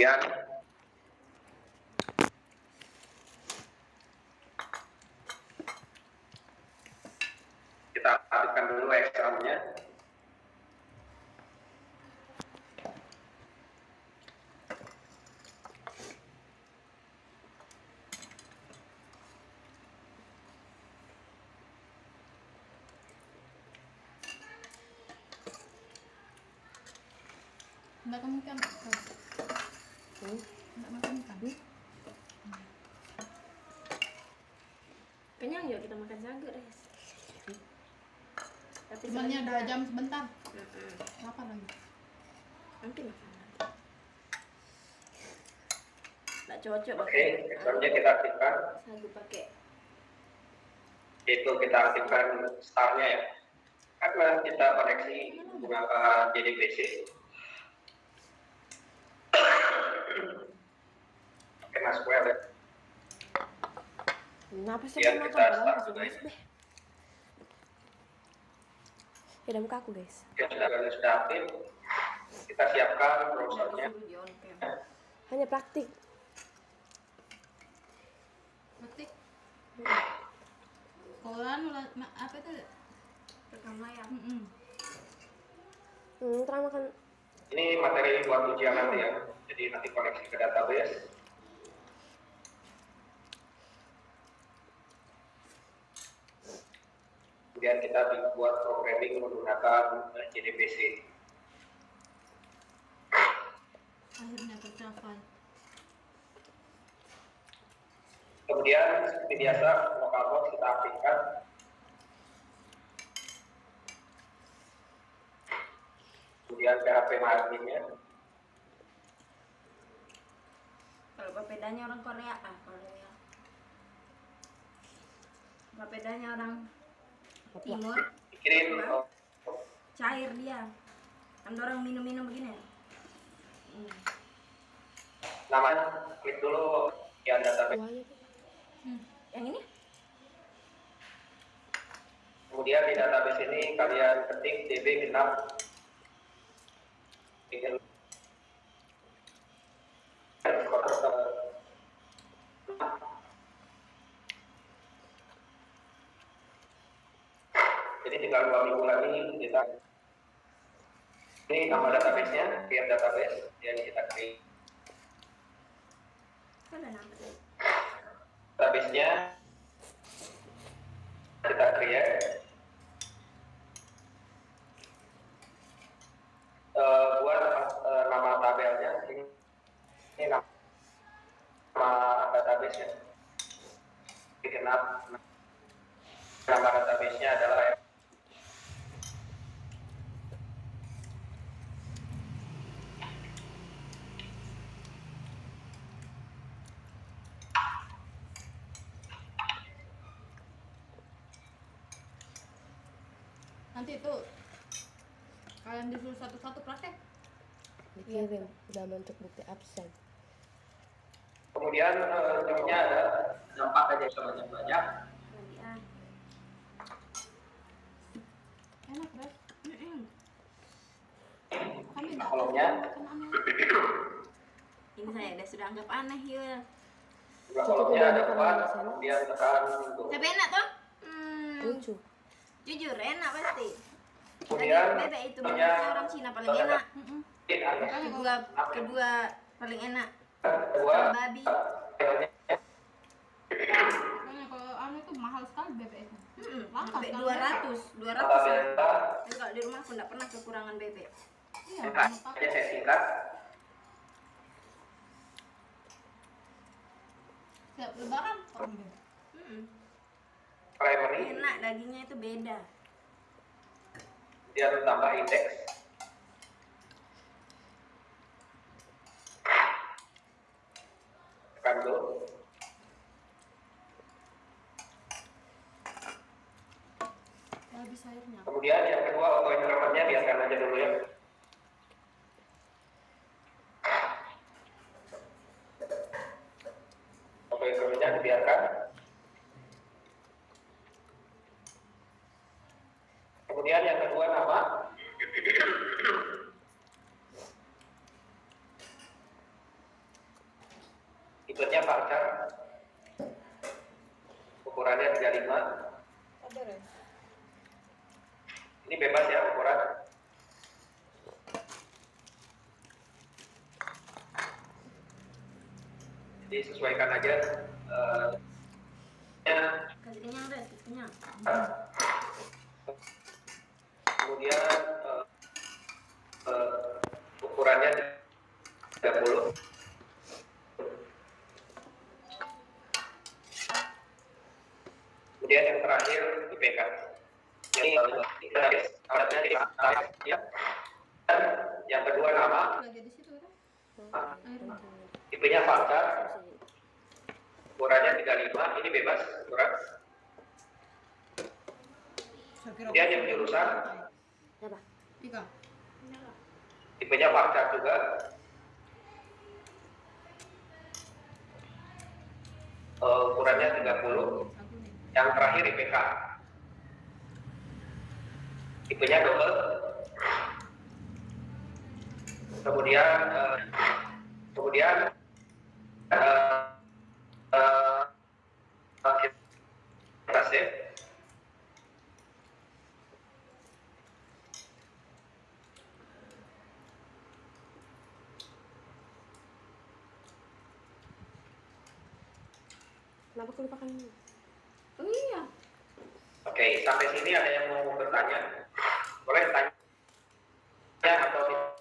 Kemudian kita aktifkan dulu Excel-nya. Enggak kamu ikan. Enggak makan ikan. Kenyang yuk kita makan jago guys. Tapi Cumannya 2 jam sebentar. Mm-mm. Apa lagi? Nanti makan nanti. Nggak cocok Oke, Excel-nya kita aktifkan. sagu pakai. Itu kita aktifkan start-nya ya. Karena kita koneksi menggunakan JDBC. Oke, masuk web. Kenapa sih Biar makan kita padahal start masih dulu ya. guys deh. Ya muka aku guys. Ya, sudah aktif. Kita siapkan browsernya. Hanya praktik. Ketik. Kolan apa itu? Rekam layar. Heeh. Terang makan. Ini materi buat ujian nanti ya. Jadi nanti koneksi ke database. Kemudian kita buat programming menggunakan JDBC. Akhirnya tercapai. Kemudian seperti biasa localhost kita aktifkan. Kemudian PHP adminnya. Kalau papedanya orang Korea, Korea. Papedanya orang Timur, Kirim cair dia. Kan orang minum-minum begini. namanya, klik dulu yang database. Yang ini? Kemudian di database ini kalian ketik db genap. Jadi tinggal 2 minggu lagi kita ini nama database-nya, create database yang kita create. Kan ada nama. Database-nya kita create. Buat nama tabelnya ini nama database-nya. Genap nama database-nya adalah Nanti itu kalian disuruh satu-satu praktek. Dikirim, udah bentuk bukti absen. kemudian ujungnya ada 4 aja sebanyak-banyak. Kemudian. Enak, guys. Kami enggak Kolomnya kan aneh. Ini saya sudah anggap aneh ya. kolomnya ada 4, kemudian tekan untuk. Tapi enak toh? Lucu. Jujur enak pasti. Kemudian Bebek itu menurutnya orang Cina paling enak. Kedua paling enak. Kedua Babi. Makanya kalau anu itu mahal sekali BBM. Sampai 200 kata 200 ya. delta Tapi kalau di rumah aku enggak pernah kekurangan bebek. Iya, aja saya singkat. Siap lebaran kok ambil. Primary Enak dagingnya itu beda. dia tambah indeks. Tekan dulu. Habis airnya. Kemudian yang kedua auto incrementnya biarkan aja dulu ya. Auto incrementnya dibiarkan. Kemudian yang kedua nama. tipenya Parcar, ukurannya 35. Ini bebas ya ukuran. Jadi sesuaikan aja. Kasih kenyang deh, kasih kenyang. Kemudian ukurannya 30. Kemudian yang terakhir IPK. Jadi alatnya ya. Dan yang kedua nama, Lagi di situ kan? Air. tipenya Parcar, ukurannya 35. Ini bebas ukuran. Kemudian yang jurusan, Apa? Ika. tipenya Parcar juga. Ukurannya 30. Aku nih. Yang terakhir IPK. Tipenya double. Kemudian kita save. Kenapa aku lupakan ini? Oh iya. Oke, sampai sini ada yang mau bertanya? Boleh tanya atau tidak?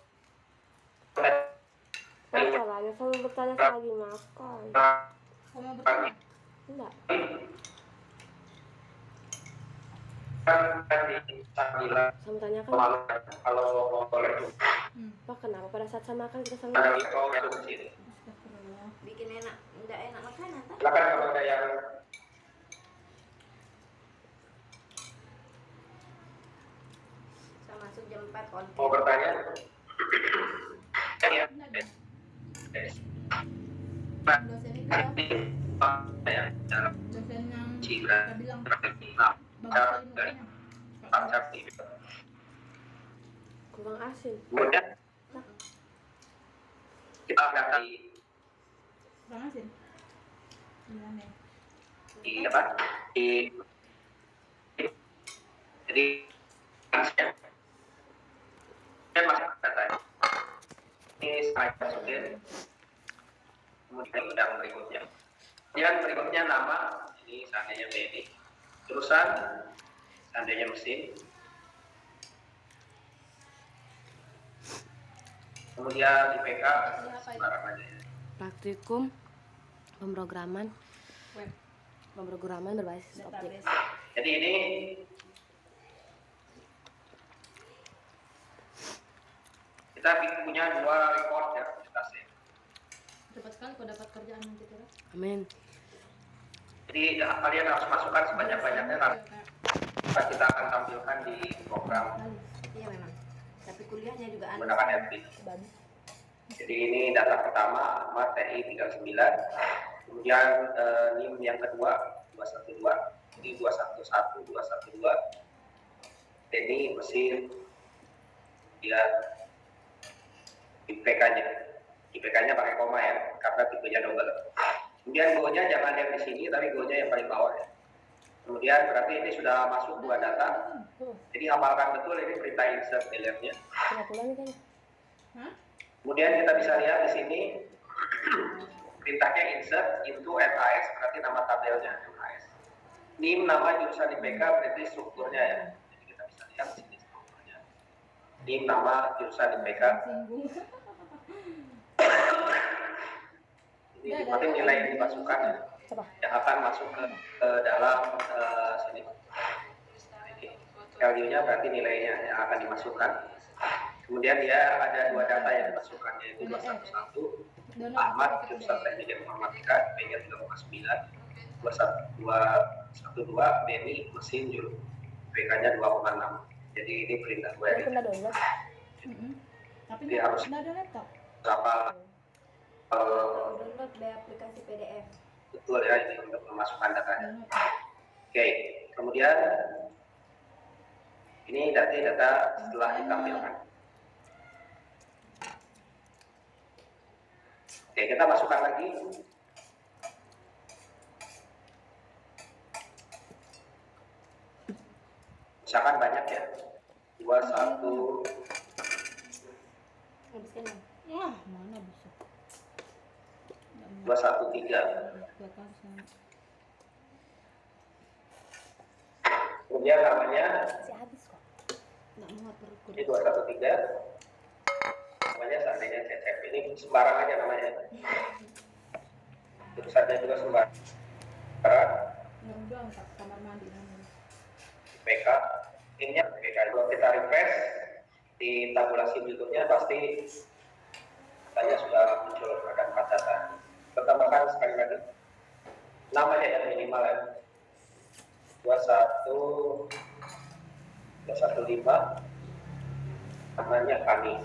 Masalahnya saya bertanya lagi makan. Kamu mau bertanya? Enggak. Kan di sambilan Saya bertanya kan, kalau boleh Pak, kenapa pada saat saya makan kita sambil ada info masuk ke sini. Astagfirullah. Bikin enak, enggak enak makanan tak? Silakan kalau ada yang Saya masuk jam 4 on. mau bertanya. Ya. Dosen itu ya. Dosen yang kita bilang bagus sekali mukanya. kurang asin. Kemudian kita data Kurang asin. Gimana ya? di apa? Jadi saya masuk data ini slide masukin. Kemudian yang berikutnya. Kemudian berikutnya nama, ini seandainya BD. Jurusan, seandainya mesin. Kemudian IPK, sembarang aja. Praktikum pemrograman Web. pemrograman berbasis objek. Database. Jadi ini kita punya 2 report ya, kita save. Cepat sekali kau dapat kerjaan nanti tuh. Amin. Jadi kalian harus masukkan sebanyak-banyaknya nanti kita akan tampilkan di program Iya memang. Tapi kuliahnya juga aneh. menggunakan FB. Jadi ini data pertama Ahmad TI 39. Kemudian NIM yang kedua 212. Ini 211 212. Ini mesin dia IPK-nya pakai koma ya, karena tipenya double. Kemudian go-nya jangan yang di sini, tapi go-nya yang paling bawah ya. Kemudian berarti ini sudah masuk 2 data. Jadi hafalkan betul ini perintah insert delete-nya. Sudah pulang nih kayaknya. Hah? Kemudian kita bisa lihat di sini perintahnya insert into NAS, berarti nama tabelnya NAS. NIM nama jurusan IPK berarti strukturnya ya. Jadi kita bisa lihat di sini strukturnya. NIM nama jurusan IPK. Singgung. Ini berarti nilai yang dimasukkan ya, Coba. yang akan masuk ke dalam sini. Value-nya berarti nilainya yang akan dimasukkan. Kemudian dia ada 2 data yang dimasukkan, yaitu 211 Ahmad jurusan teknik informatika IPK 3,9, 212 Beni mesin IPK-nya 2,6. Jadi ini perintah gue Saya pernah download. Tapi Dia harus- nggak ada laptop. apa Download dari aplikasi PDF. betul ya ini untuk memasukkan datanya. Download. Oke, kemudian ini data setelah ditampilkan. Oke, kita masukkan lagi Misalkan banyak ya, 21, Habiskan ya. Wah, mana bisa? 213. Gak kasih. Kemudian namanya Masih habis kok. Nggak muat perutku. ini 213. Namanya seandainya Cecep, ini sembarang aja namanya. Tulisannya juga sembarang. Ya udah, tak kamar mandi namanya. PK, ininya PK. Kalau kita refresh di tabulasi berikutnya pasti katanya sudah muncul akan 4 data. Pertamakan sekali lagi. Namanya yang minimal ya. 215 namanya kami.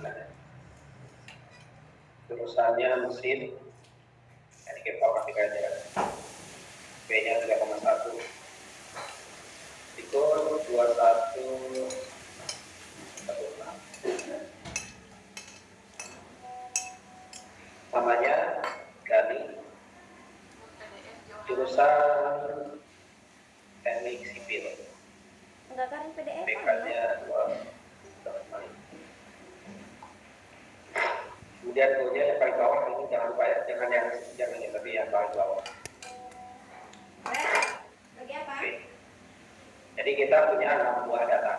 Jurusannya mesin teknik informatika aja. B-nya 3,1. Itu 21 namanya Gani, jurusan teknik sipil. Enggak kan PDF PK-nya 2. Kemudian yang paling bawah ini jangan lupa ya, jangan yang tapi yang paling bawah. lagi apa? Oke. Jadi kita punya 6 buah data.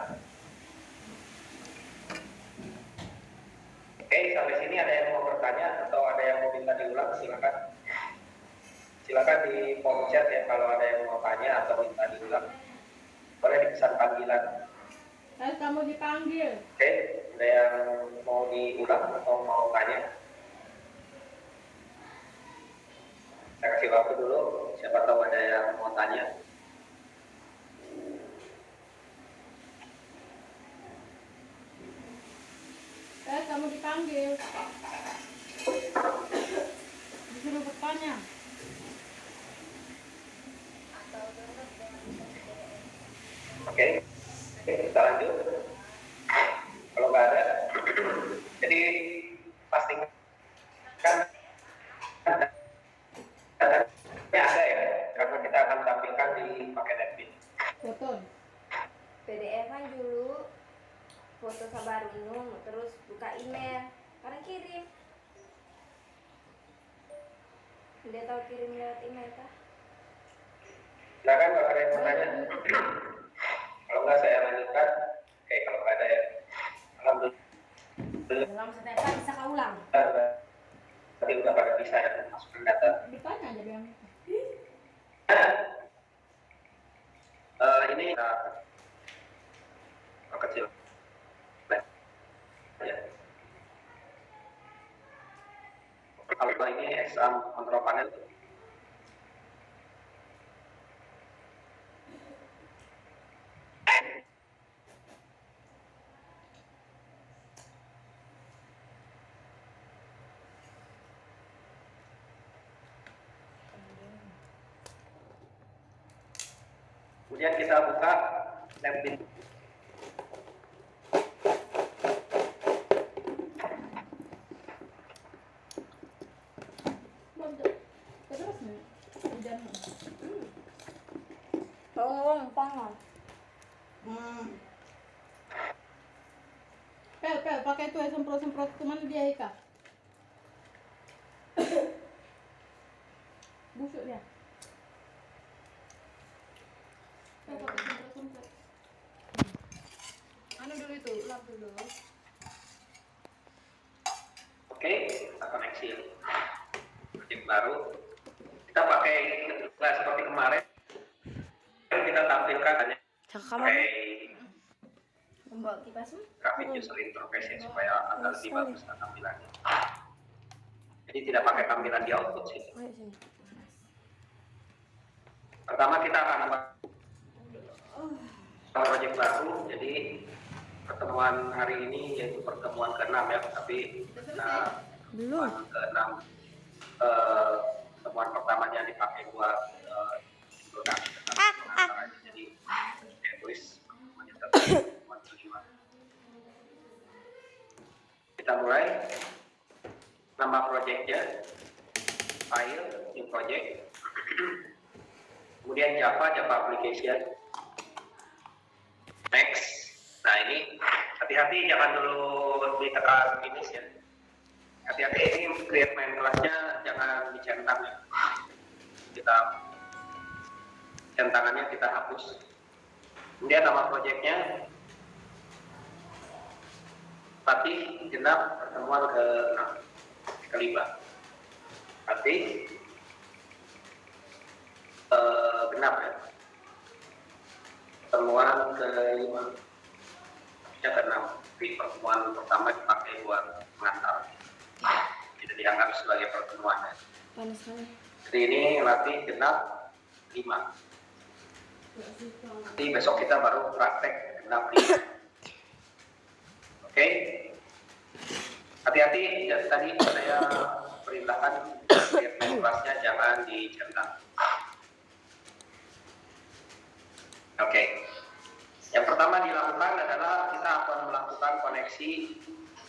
Oke, sampai sini ada yang mau bertanya atau ada yang mau minta diulang, silakan. Silakan di form chat ya kalau ada yang mau tanya atau minta diulang. Boleh di pesan panggilan. Kamu dipanggil. Oke, ada yang mau diulang atau mau tanya? Saya kasih waktu dulu, siapa tahu ada yang mau tanya. Kamu dipanggil. Disuruh bertanya. Oke, kita lanjut. Kalau nggak ada, jadi pastikan datanya ada ya, karena kita akan tampilkan di paket admin. Foto. PDF-an dulu, foto sabar minum, terus buka email, karena kirim. Dia tahu kirim lewat email kah? Silakan kalau ada yang mau tanya. Kalau nggak saya lanjutkan. Oke, kalau nggak ada ya, alhamdulillah. Dalam setepan bisa kau ulang. Tadi udah pada bisa ya masukkan data. Bertanya aja bilang. Ini kecil. Ya. Kalau ini exam kontrol panel. Kemudian kita buka lab bin. Terus nih. Hujan. Tolong, pangan. Pel, pakai itu ya semprot kemana dia Ika? Busuk dia. Pakai semprot. Anu dulu itu, lap dulu. Oke, kita koneksi project baru. Kita pakai seperti kemarin. Kita tampilkan hanya pakai Membawa kipasmu? grafik user interface ya, supaya agak lebih bagus tampilannya. Jadi tidak pakai tampilan di output sih. Ayo sini. Pertama kita akan buat project baru. Jadi pertemuan hari ini yaitu pertemuan ke-6 ya, tapi Belum. pertemuan ke-6 pertemuan pertamanya dipakai buat introduksi. Jadi saya tulis pertemuan kelima. Kita mulai. Nama projectnya file new project. Kemudian Java application. next. Nah ini hati-hati jangan dulu ditekan finish ya. Hati-hati ini create main kelasnya jangan dicentang ya. Kita centangannya kita hapus. Kemudian nama proyeknya Fatih genap pertemuan ke-5. Fatih genap ya. Pertemuan ke-5. Ya ke-6. Di pertemuan pertama dipakai buat mengantar. Tidak dianggap sebagai pertemuan. Ya. Panas sekali. Jadi ini latih genap 5. Nanti besok kita baru praktek genap 5. Oke. Hati-hati ya, tadi saya perintahkan kelasnya jangan dicentang. Oke. Yang pertama dilakukan adalah kita akan melakukan koneksi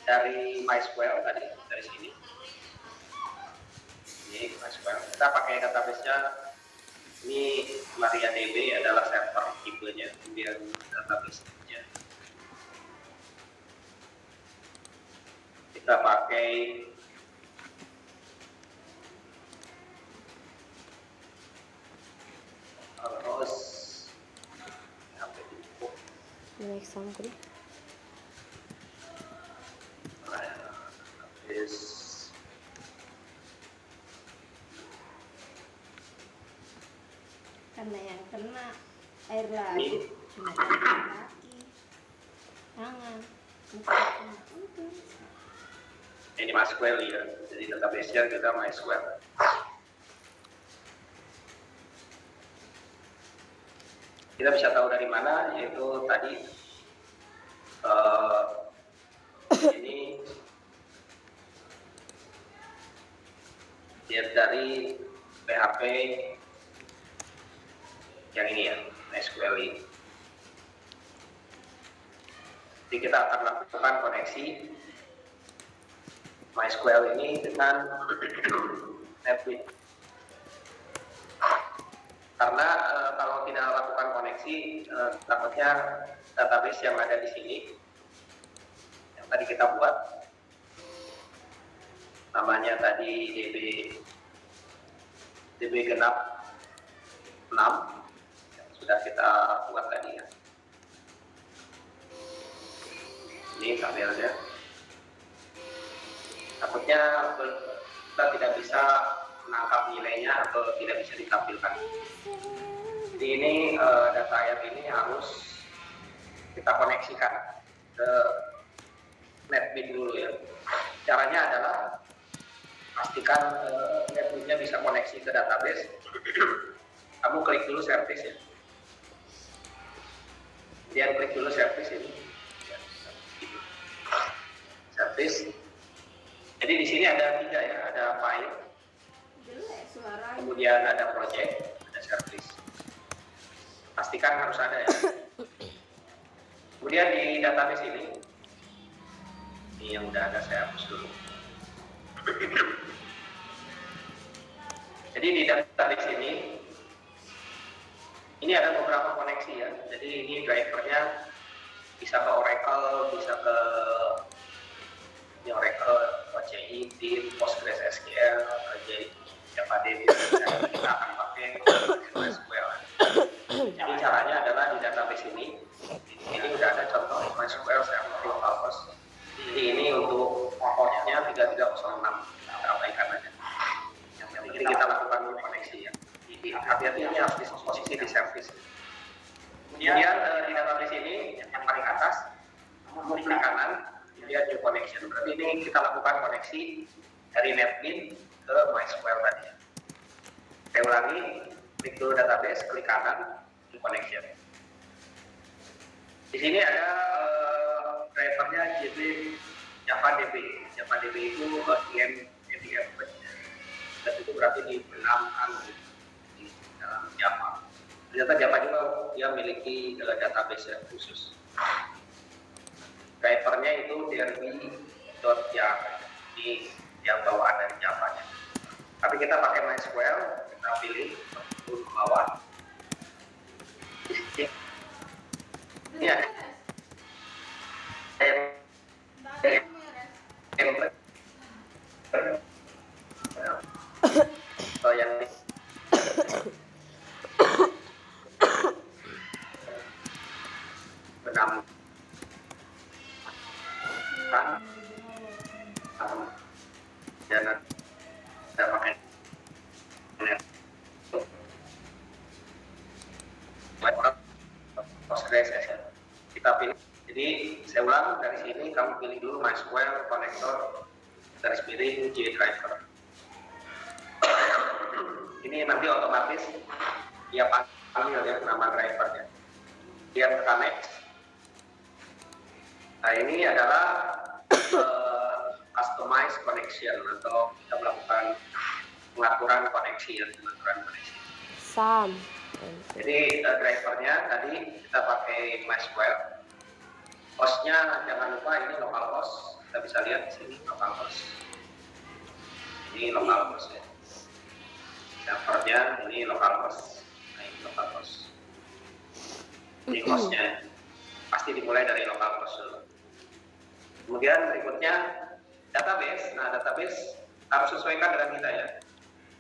dari MySQL tadi dari sini. Ini MySQL. Kita pakai database-nya. Ini MariaDB adalah server tipenya, kemudian database-nya. Kita pakai terus Next sampai. Karena yang kena air laut cuma kaki, tangan, muka. ini MySQL ya, jadi database-nya kita MySQL. Kita bisa tahu dari mana, yaitu tadi ini lihat dari PHP yang ini ya, MySQL ini. Jadi kita akan lakukan koneksi MySQL ini dengan NetBeans. Karena kalau tidak lakukan koneksi, takutnya database yang ada di sini, yang tadi kita buat, namanya tadi DB genap 6, yang sudah kita buat tadi ya. Ini tabelnya. Takutnya kita tidak bisa menangkap nilainya atau tidak bisa ditampilkan. Jadi ini data ayat ini harus kita koneksikan ke NetBeans dulu ya. Caranya adalah pastikan NetBeans-nya bisa koneksi ke database. Kamu klik dulu service ya. Kemudian klik dulu service ini. Service. Jadi di sini ada 3 ya, ada file. Kemudian ada project, ada service. Pastikan harus ada ya. Kemudian di database ini yang udah ada saya hapus dulu. Jadi di database ini ada beberapa koneksi ya. Jadi ini drivernya bisa ke Oracle, bisa ke Oracle, OCI, DIN, PostgreSQL, JavaDB. Kita akan pakai MySQL. Jadi caranya adalah di database ini udah ada contoh MySQL server local host. Jadi ini untuk portnya 3306, kita abaikan aja. Yang penting kita lakukan koneksi ya. Jadi hati-hati ini harus disposisi di service. Kemudian di database ini yang paling atas, kamu klik kanan, kemudian new connection. Berarti ini kita lakukan koneksi dari NetBeans ke MySQL tadi. Saya ulangi, klik dulu database, klik kanan, new connection. Di sini ada drivernya JavaDB. JavaDB itu EDF. Dan itu berarti dibenamkan di dalam Java. Ternyata Java juga dia memiliki database yang khusus. Drivernya itu drb.java. Ini yang bawaan dari Java-nya. Tapi kita pakai MySQL, kita pilih ke bawah. Iya. Atau yang benam dan ada pakai kita pilih. Jadi saya ulang, dari sini kamu pilih dulu MySQL konektor garis miring J driver. Ini nanti otomatis dia panggil ya nama drivernya. Dia tekan next. Nah ini adalah customize connection atau kita melakukan pengaturan koneksi ya, pengaturan koneksi. Sam. Jadi drivernya tadi kita pakai MySQL. Hostnya jangan lupa ini localhost. Kita bisa lihat di sini localhost. Ini localhost ya. Servernya ini localhost. Nah ini localhost. Ini hostnya. Pasti dimulai dari localhost dulu. Kemudian berikutnya database. Nah database harus sesuaikan dengan kita ya.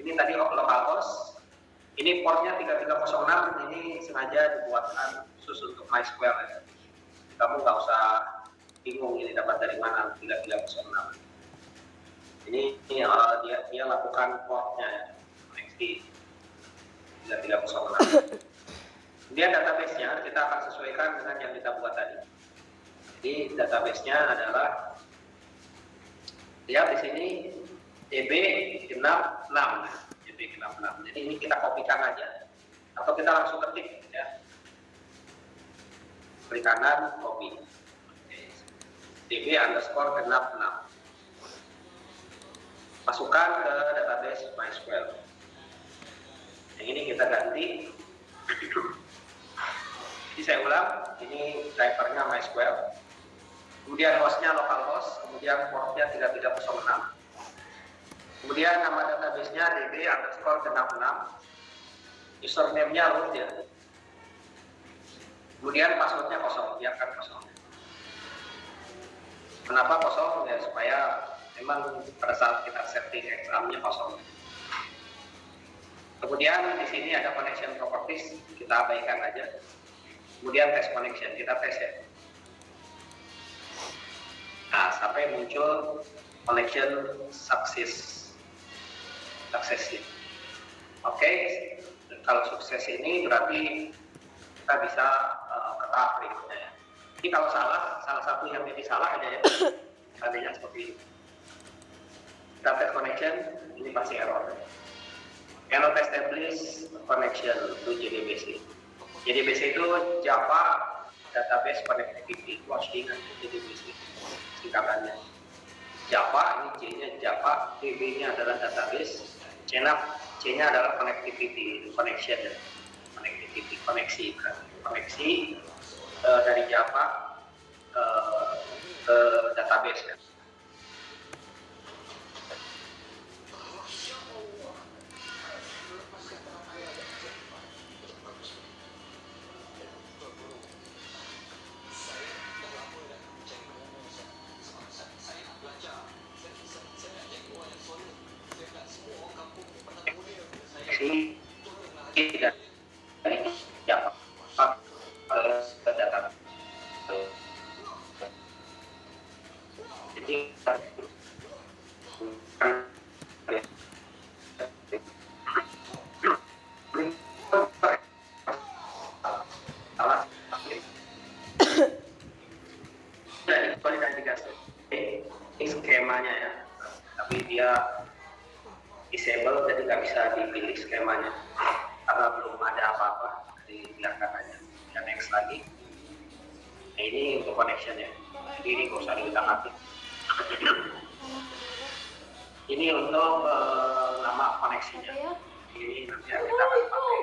Ini tadi localhost. Ini portnya 3306. Ini sengaja dibuatkan khusus untuk MySQL ya. Kamu nggak usah bingung ini dapat dari mana 3306. Ini dia lakukan portnya koneksi 3306. Kemudian database-nya kita akan sesuaikan dengan yang kita buat tadi. Jadi database-nya adalah lihat di sini DB66. DB66. Jadi ini kita kopikan aja atau kita langsung ketik ya. Klik kanan, copy. DB_66. Masukkan ke database MySQL. Yang ini kita ganti. Jadi saya ulang, ini drivernya MySQL. Kemudian hostnya localhost, kemudian portnya 3306. Kemudian nama database-nya DB_66. Username-nya root ya. Kemudian passwordnya kosong, biarkan kosong. Kenapa kosong? Ya supaya memang pada saat kita setting examnya kosong. Kemudian di sini ada connection properties, kita abaikan aja. Kemudian test connection, kita tes ya. Nah, sampai muncul connection success. Oke, kalau sukses ini berarti kita bisa ke tahap berikutnya ya. Jadi kalau salah satu yang jadi salah aja ya. Tadinya seperti ini. Kita test connection, ini pasti error. Cannot establish connection to JDBC. JDBC itu Java Database Connectivity Closing JDBC singkatannya. Java, ini J-nya Java, DB-nya adalah database, C-nya adalah connectivity, connection, connectivity, koneksi dari Java ke database kan. Tidak dari Java ke database. Jadi ini skemanya ya, tapi dia disable jadi nggak bisa dipilih skemanya karena belum ada apa-apa, jadi biarkan aja. Dan next lagi. Nah, ini untuk connection ya, jadi ini nggak usah diutak-atik. Ini untuk nama koneksinya. Ini nanti kita akan pakai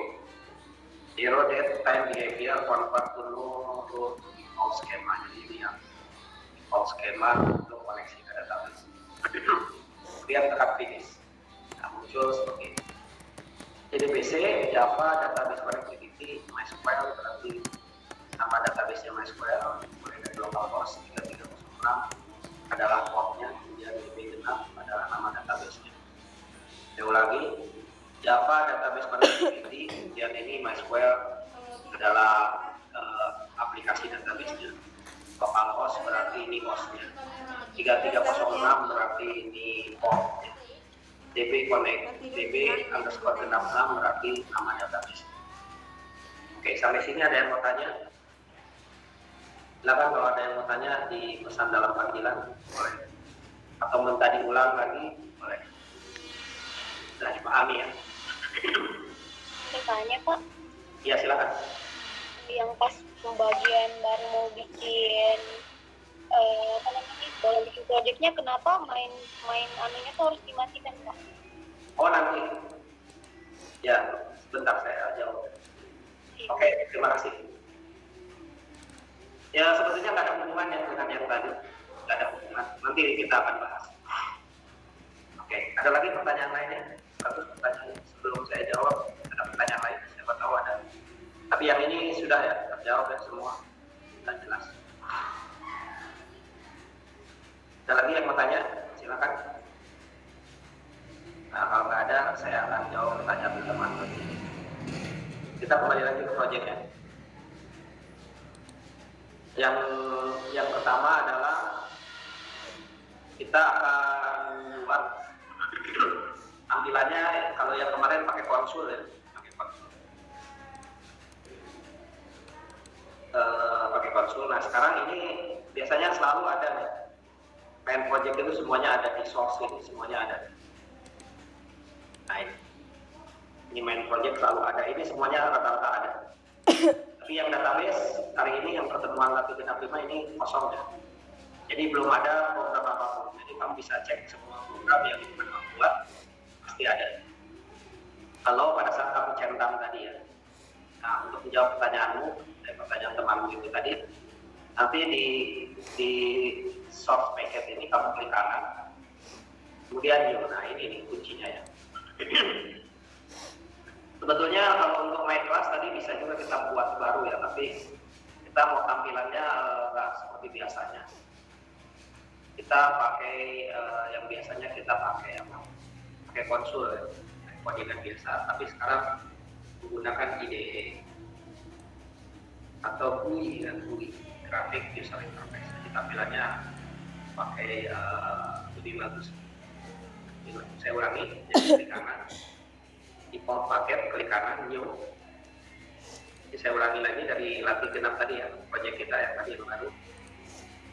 zero date time behavior convert to all schema. Jadi ini yang all schema untuk koneksi ke database. Kemudian tekan finish. Nah, muncul seperti ini. JDBC Java Database Connectivity MySQL berarti nama database-nya MySQL, mulai dari localhost 3306 adalah portnya, kemudian DB genap adalah nama database-nya. Saya ulangi, Java database connectivity, kemudian ini MySQL adalah aplikasi database-nya. Localhost berarti ini host-nya. 3306 berarti ini portnya. DB connect, DB underscore 66 berarti nama database. Oke, sampai sini ada yang mau tanya? Silakan kalau ada yang mau tanya di pesan dalam panggilan, boleh. Atau minta diulang lagi, boleh. Sudah dipahami ya? Saya tanya Pak, Iya silakan. yang pas pembagian baru mau bikin apa namanya, kalau bikin proyeknya kenapa main anunya tuh harus dimatikan Pak? Oh nanti. Ya, sebentar saya jawab. Oke, terima kasih. Ya sebetulnya nggak ada hubungannya dengan yang tadi, nggak ada hubungan. Nanti kita akan bahas. Oke, ada lagi pertanyaan lainnya? Satu pertanyaan sebelum saya jawab, ada pertanyaan lain? Siapa tahu ada. Tapi yang ini sudah ya terjawab ya semua, sudah jelas. Ada lagi yang mau tanya? Silakan. Nah, kalau nggak ada, saya akan jawab pertanyaan teman-teman. Kita kembali lagi ke proyeknya. Yang pertama adalah kita akan buat tampilannya. Kalau yang kemarin pakai konsul ya, pakai konsul. Nah sekarang ini biasanya selalu ada nih, main project itu semuanya ada di source ini, semuanya ada. Nah ini main project selalu ada, ini semuanya rata-rata ada. Tapi yang database hari ini yang pertemuan latih genap 5 ini kosong ya. Jadi belum ada program apapun. Jadi kamu bisa cek semua program yang kamu buat pasti ada. Kalau pada saat kamu centang tadi ya. Nah untuk menjawab pertanyaanmu dan pertanyaan temanmu itu tadi, nanti di source packet ini kamu klik kanan. Kemudian new. Nah ini nih kuncinya ya. Sebetulnya kalau untuk main kelas tadi bisa juga kita buat baru ya, tapi kita mau tampilannya nggak seperti biasanya. Kita pakai yang biasanya kita pakai apa? Pakai konsul ya, codingan biasa. Tapi sekarang menggunakan IDE atau GUI dan GUI, grafik user interface. Jadi tampilannya pakai lebih bagus. Saya ulangi, jadi klik kanan. Default paket, klik kanan, new. Jadi saya ulangi lagi dari latih genap tadi ya, proyek kita yang tadi yang baru.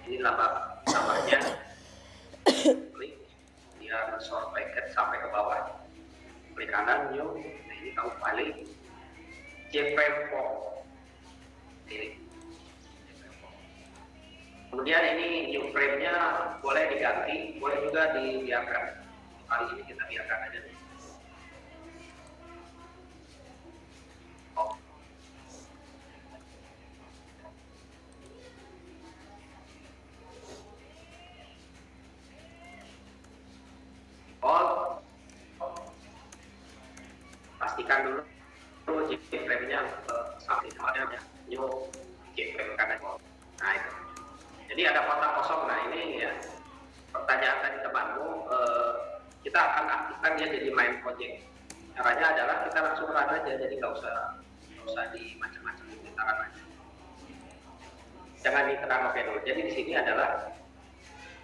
Ini namanya, klik, dia sort paket sampai ke bawah. Klik kanan, new. Nah ini kamu pilih JFrame 4. Pilih. Kemudian ini new frame-nya boleh diganti, boleh juga dibiarkan. Kali ini kita biarkan aja. Pastikan dulu JFrame-nya sampai kemarin ya, new JFrame kanan. Nah itu. Jadi ada kotak kosong. Nah ini ya pertanyaan dari temanmu, kita akan aktifkan dia jadi main project. Caranya adalah kita langsung run aja, jadi nggak usah di macam-macam, kita run aja. Jangan ditekan oke dulu. Jadi di sini adalah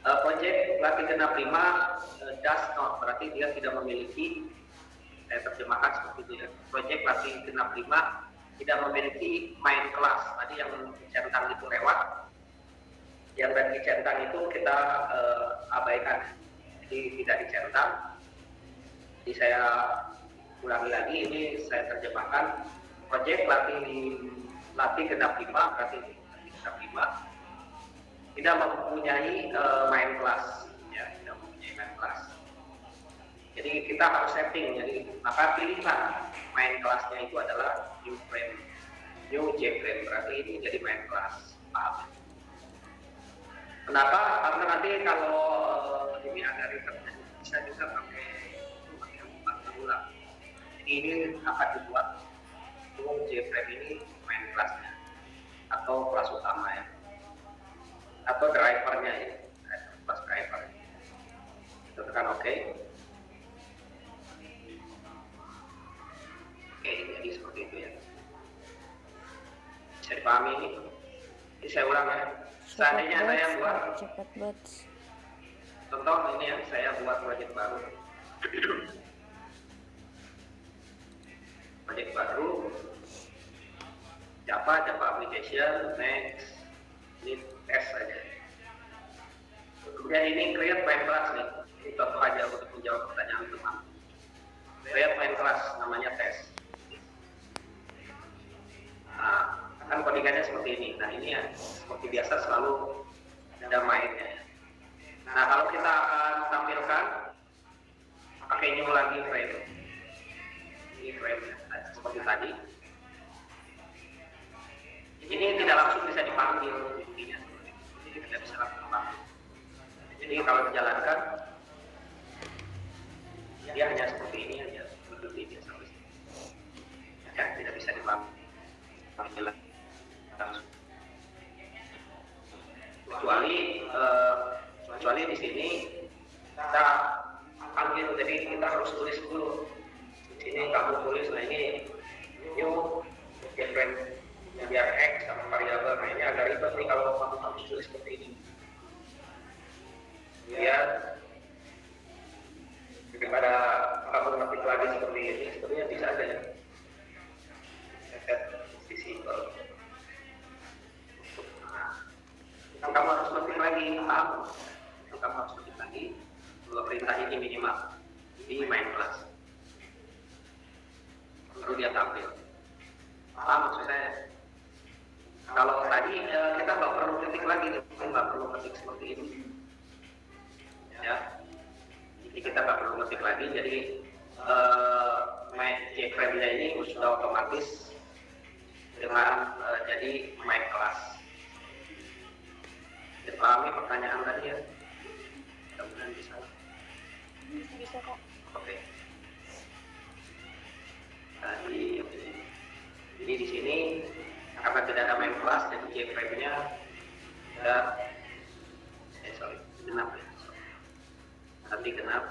project latih genap 5 does not, berarti dia tidak memiliki, saya terjemahkan seperti itu ya. Project latih genap 5 tidak memiliki main class. Tadi yang centang itu lewat. Yang dari dicentang itu kita abaikan, jadi tidak dicentang. Jadi saya ulangi lagi, ini saya terjemahkan project latih genap 5 berarti latih genap 5 tidak mempunyai main class ya, tidak mempunyai main class. Jadi kita harus setting, jadi maka pilihlah main classnya itu adalah new frame, new JFrame, berarti ini jadi main class. Paham? Kenapa? Karena nanti kalau ini ada return bisa juga pakai ulang. Jadi ini akan dibuat untuk JFrame ini main classnya. atau kelas utama ya, atau drivernya ya, kelas driver. Itu tekan oke. Oke, jadi seperti itu ya. Bisa dipahami ini? Jadi saya ulang ya. Seandainya saya buat Cepat banget. contoh ini ya, saya buat project baru. Project baru Java application, next, ini test saja. Kemudian ini create main class nih. Ini contoh aja untuk menjawab pertanyaan teman. Create main class, namanya test. Nah, kan codingannya seperti ini. Nah ini ya, seperti biasa selalu ada mainnya. Nah kalau kita akan tampilkan pakai new lagi frame. Ini frame seperti tadi. Ini tidak langsung bisa dipanggil intinya. Jadi tidak bisa langsung dipanggil. Jadi kalau dijalankan dia hanya seperti ini aja, berdiri biasa. Ya, tidak bisa dipanggil langsung. Kecuali di sini kita panggil, jadi kita harus tulis dulu. Di sini kamu tulis, nah ini new different biar x sama variabel. Nah ini agak ribet nih kalau kamu harus tulis seperti ini. Biar daripada kamu ngetik lagi seperti ini, sebenarnya bisa aja ya. Set visible. Nah, kamu harus ngetik lagi, paham? Kamu harus ngetik lagi. Dua perintah ini minimal di main class. Baru dia tampil. Paham maksud saya? Kalau tadi kita nggak perlu ketik lagi, nggak perlu ketik seperti ini, ya. Jadi kita nggak perlu ketik lagi. Jadi JFrame-nya ini sudah otomatis dengan jadi main class. Dipahami pertanyaan tadi ya? Mudah-mudahan bisa. Bisa kok. Oke. Jadi di sini karena tidak ada main class, jadi JFrame-nya genap ya. Nanti genap.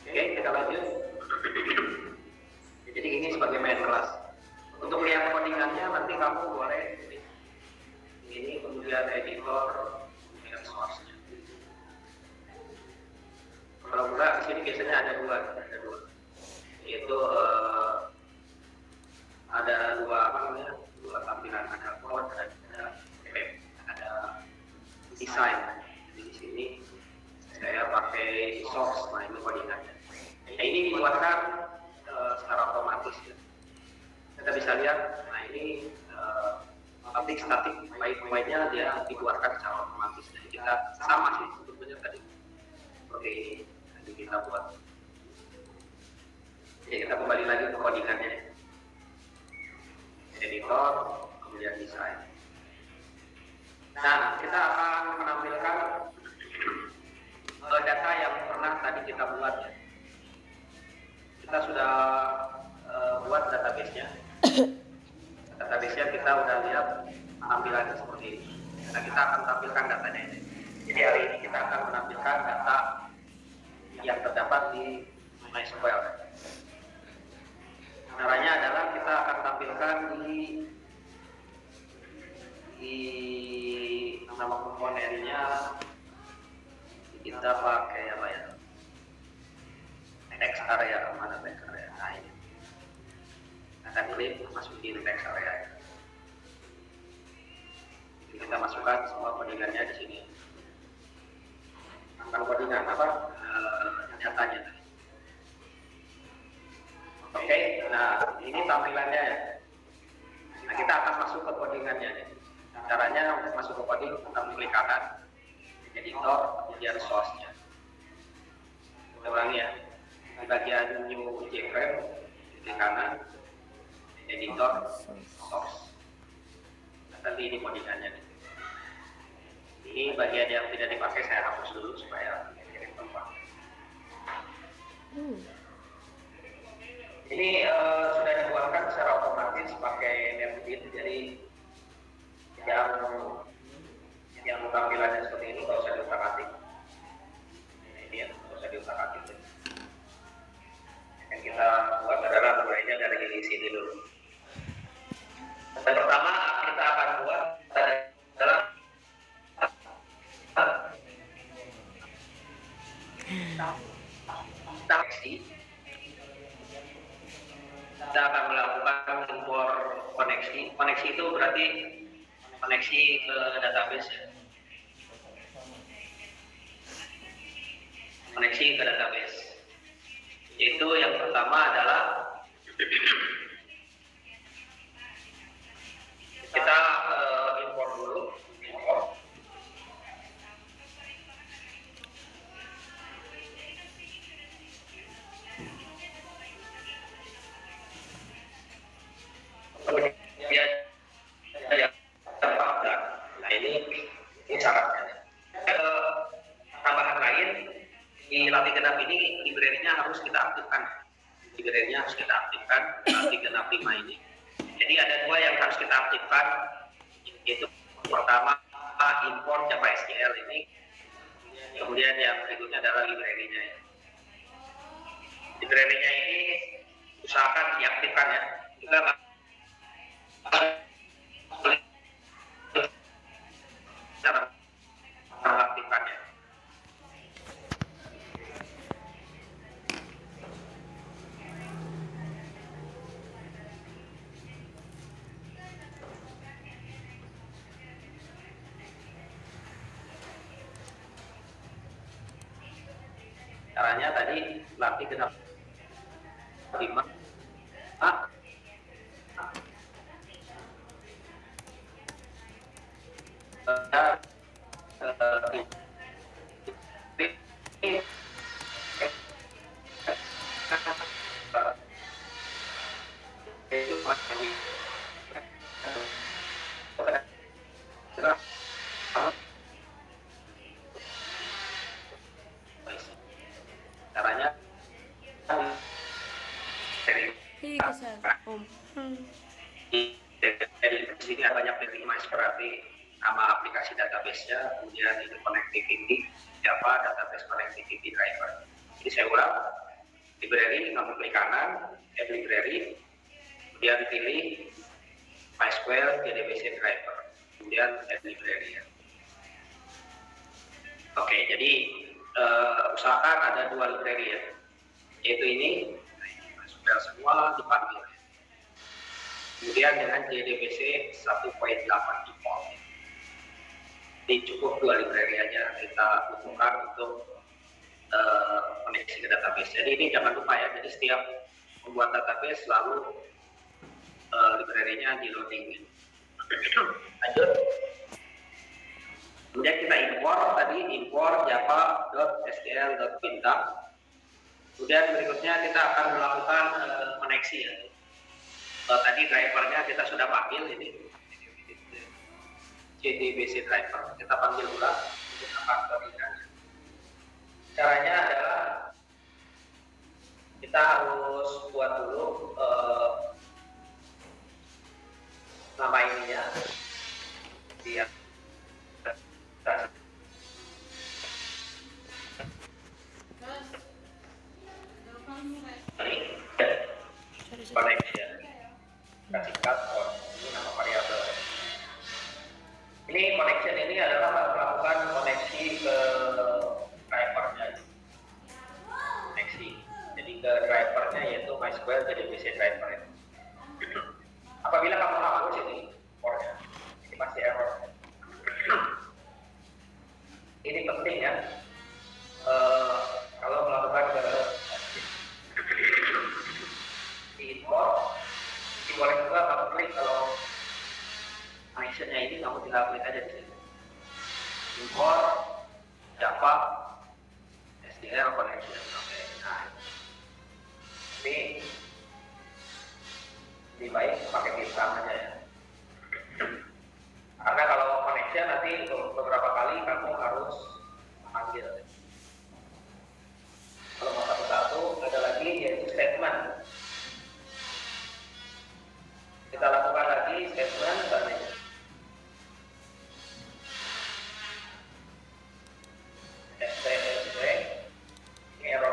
Oke, kita lanjut. Jadi ini sebagai main class. Untuk lihat codingannya nanti kamu boleh ini, kemudian editor, kemudian source-nya. Kalau enggak, di sini biasanya ada dua. Yaitu ada dua tampilan, ada code, ada design. Jadi di sini saya pakai source, nah ini codingannya. Nah, ini dibuatkan secara otomatis ya. Kita bisa lihat, nah ini statik baik-baiknya dia dibuatkan secara otomatis. Jadi kita sama sih sebetulnya tadi seperti ini kita buat. Jadi kita kembali lagi ke codingannya. Editor, kemudian design. Nah, kita akan menampilkan data yang pernah tadi kita buat ya. Kita sudah buat database-nya. Database-nya kita udah lihat tampilannya seperti ini. Nah, kita akan tampilkan datanya ini. Jadi hari ini kita akan menampilkan data yang terdapat di MySQL. Caranya adalah kita akan tampilkan di nama komponennya kita pakai apa ya? Text area, mana text area? Nah ini. Kita klik masukin text area. Jadi kita masukkan semua codingannya di sini. Bukan codingan apa? Datanya tadi. Oke, nah ini tampilannya ya. Nah kita akan masuk ke codingannya. Caranya untuk masuk ke coding, kita klik kanan, editor, kemudian source-nya. Kita ulangi ya. Di bagian new JFrame, klik kanan, editor, source. Nanti ini codingannya. Ini bagian yang tidak dipakai saya hapus dulu supaya kirim tempat. Ini kita akan melakukan impor koneksi. Koneksi itu berarti koneksi ke database ya. Koneksi ke database. Yaitu yang pertama adalah kita impor dulu. Kemudian ya terpaksa. Nah ini syaratnya. Tambahan lain di latih genap ini library-nya harus kita aktifkan. Library-nya harus kita aktifkan latih genap 5 ini. Jadi ada dua yang harus kita aktifkan, yaitu pertama import Java SQL ini, kemudian yang berikutnya adalah library-nya. Library-nya ini usahakan diaktifkan ya. Juga cara mengaktifkannya. Caranya tadi latih genap 5 caranya Iya kesan. Om. di sini ada banyak terima seperti nama aplikasi database-nya, kemudian ini connectivity, Java database connectivity driver. Jadi saya ulang, library, kamu klik kanan, add library, kemudian pilih MySQL JDBC driver, kemudian add library. Oke, jadi usahakan ada dua library ya, yaitu ini, MySQL semua dipanggil. Kemudian dengan JDBC 1.8 default. Ini cukup dua library aja kita butuhkan untuk koneksi ke database. Jadi ini jangan lupa ya, jadi setiap membuat database selalu library-nya di loading. Lanjut. Kemudian kita impor java.sql.bintang. Kemudian berikutnya kita akan melakukan koneksi ya. Tadi drivernya kita sudah panggil ini JDBC driver, kita panggil ulang untuk koordinasi. Caranya adalah kita harus buat dulu nama ininya dia connection kasih ini nama variabel. Ini connection ini adalah melakukan koneksi ke drivernya. Koneksi. Jadi ke drivernya yaitu MySQL JDBC driver. Apabila kamu hapus ini importnya, ini masih error. Ini penting ya. Kalau melakukan di import, ini boleh juga kamu klik kalau connectionnya ini kamu tinggal klik aja di sini. Import Java SQL connection. Oke. Nah, ini lebih baik pakai bintang aja ya. Karena kalau connection nanti beberapa kali kamu harus panggil. Kalau mau satu-satu ada lagi yaitu statement. Kita lakukan lagi statement selanjutnya. STSD ini error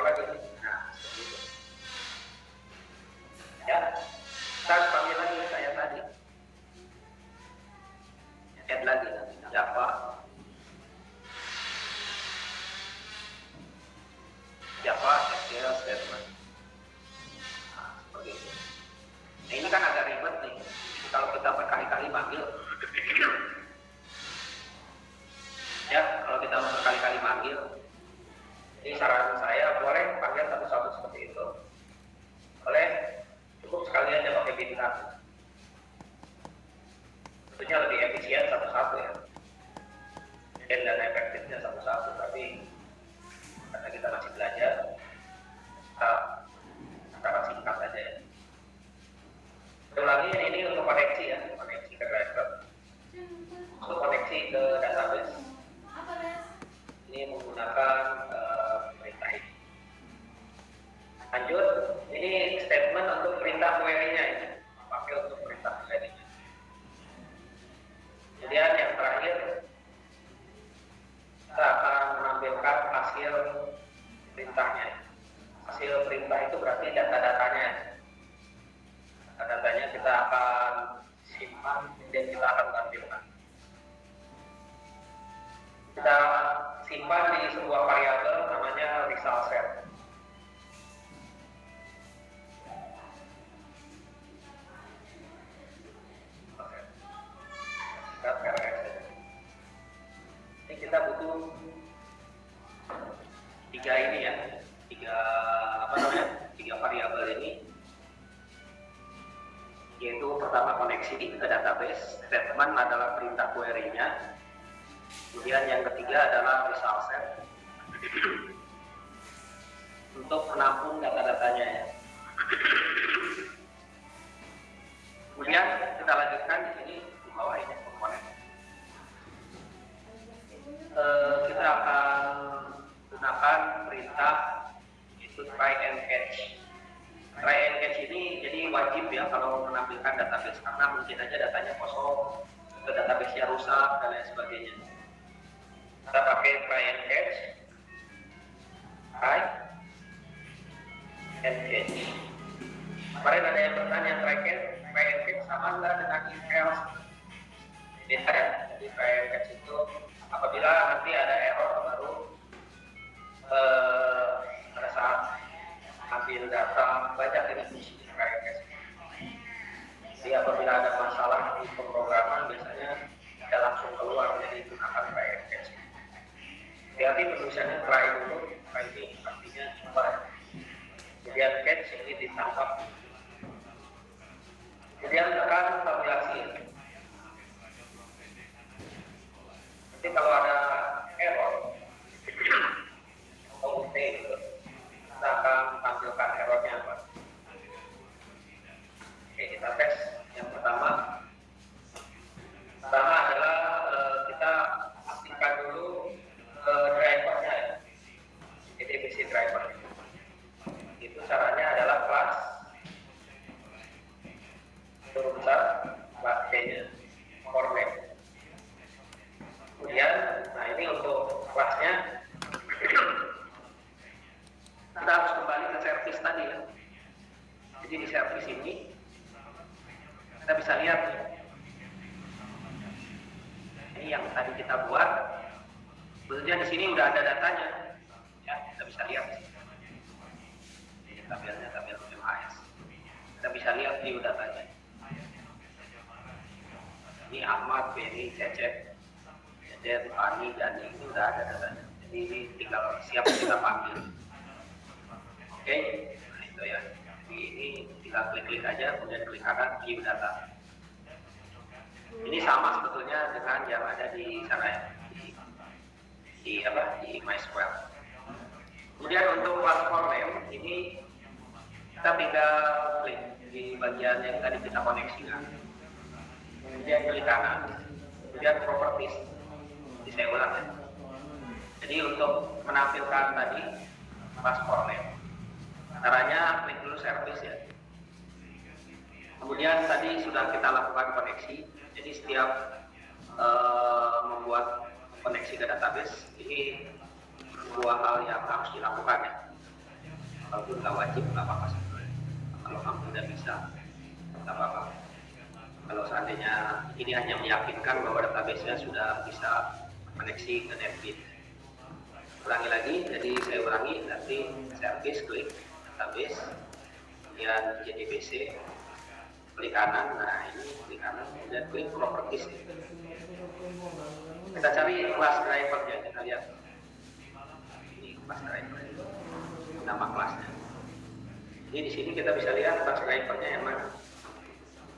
menggunakan perintah ini. Lanjut, ini statement untuk perintah query-nya ini, pakai untuk perintah query-nya. Kemudian yang terakhir, kita akan menampilkan hasil perintahnya. Hasil perintah itu berarti data-datanya. Data-datanya kita akan simpan dan kita akan tampilkan. Kita simpan di sebuah variabel namanya result set. Ini kita butuh tiga ini ya, tiga variabel ini, yaitu pertama koneksi ke database, statement adalah perintah query-nya, kemudian yang ketiga adalah result set untuk menampung data-datanya ya. Kemudian kita lanjutkan di sini di bawah ini komponen. Kita akan gunakan perintah itu try and catch. Try and catch ini jadi wajib ya kalau menampilkan database, karena mungkin aja datanya kosong, atau database-nya rusak dan lain sebagainya. Kita pakai try and catch. Try and catch. Kemarin ada yang bertanya try and catch sama enggak dengan if else? Beda ya. Jadi try and catch itu apabila nanti ada error baru pada saat ambil data banyak ini fungsi try and catch. Jadi apabila ada masalah di pemrograman biasanya tidak langsung keluar, jadi gunakan try and catch. Berarti penulisannya try dulu, try ini artinya coba. Kemudian catch ini ditangkap. Kemudian tekan tabulasi. Jadi kalau ada error OUT itu, kita akan tampilkan errornya apa. Oke, kita tes. Yang pertama adalah kita aktifkan dulu drivernya ya, DTBC driver. Itu caranya adalah kelas huruf besar, kelas B-nya, for name. Kemudian, nah ini untuk kelasnya kita harus kembali ke service tadi ya. Jadi di service ini kita bisa lihat nih, ini yang tadi kita buat. Sebetulnya di sini udah ada datanya, ya kita bisa lihat. Ini tabelnya tabel MHS. Kita bisa lihat view datanya. Ini Ahmad, Beni, Cecep, Deden, Fani, dan ini udah ada datanya. Jadi ini tinggal siap kita panggil. Oke, nah itu ya. Jadi ini tinggal klik-klik aja, kemudian klik kanan view data. Ini sama sebetulnya dengan yang ada di sana ya, di MySQL. Kemudian untuk platform name ini kita tinggal klik di bagian yang tadi kita koneksikan. Kemudian klik kanan, kemudian properties. Jadi saya ulang ya. Jadi untuk menampilkan tadi platform name, caranya klik dulu service ya. Kemudian tadi sudah kita lakukan koneksi. Jadi setiap membuat koneksi ke database ini dua hal yang harus dilakukan ya. Walaupun nggak wajib, nggak apa-apa sebenarnya. Kalau kamu tidak bisa, nggak apa-apa. Kalau seandainya ini hanya meyakinkan bahwa database-nya sudah bisa koneksi ke NetBeans. Ulangi lagi, jadi saya ulangi nanti service klik database, kemudian JDBC, klik kanan, nah ini klik kanan, kemudian klik properties. Kita cari kelas drivernya, kita lihat. Ini kelas driver, nama kelasnya. Jadi di sini kita bisa lihat kelas drivernya yang mana.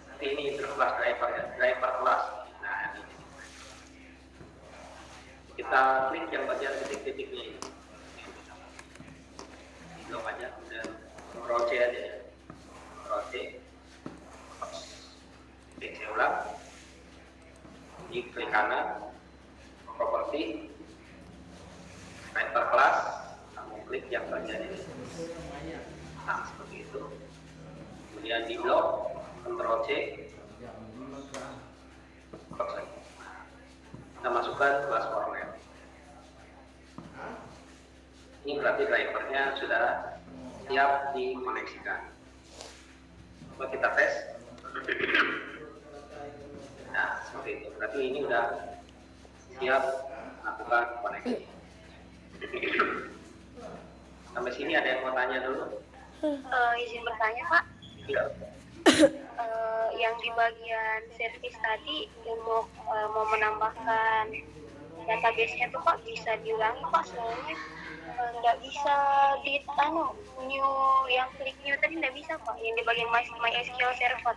Nanti ini kelas driver ya, driver kelas. Nah ini. Kita klik yang bagian titik-titiknya ini. Belum aja, kemudian Ctrl C aja ya. Ctrl C. Oke, saya ulang. Ini klik kanan, properti, driver klik yang bagian ini. Nah, seperti itu. Kemudian di blok, Ctrl C, kita masukkan passwordnya. Ini berarti drivernya sudah siap dikoneksikan. Coba kita tes. Nah, seperti itu. Berarti ini sudah siap melakukan koneksi. Sampai sini ada yang mau tanya dulu? Izin bertanya Pak. Iya. Yang di bagian servis tadi mau menambahkan database-nya tuh Pak, bisa diulangi Pak, soalnya nggak bisa di new yang klik new tadi nggak bisa Pak, yang di bagian MySQL server.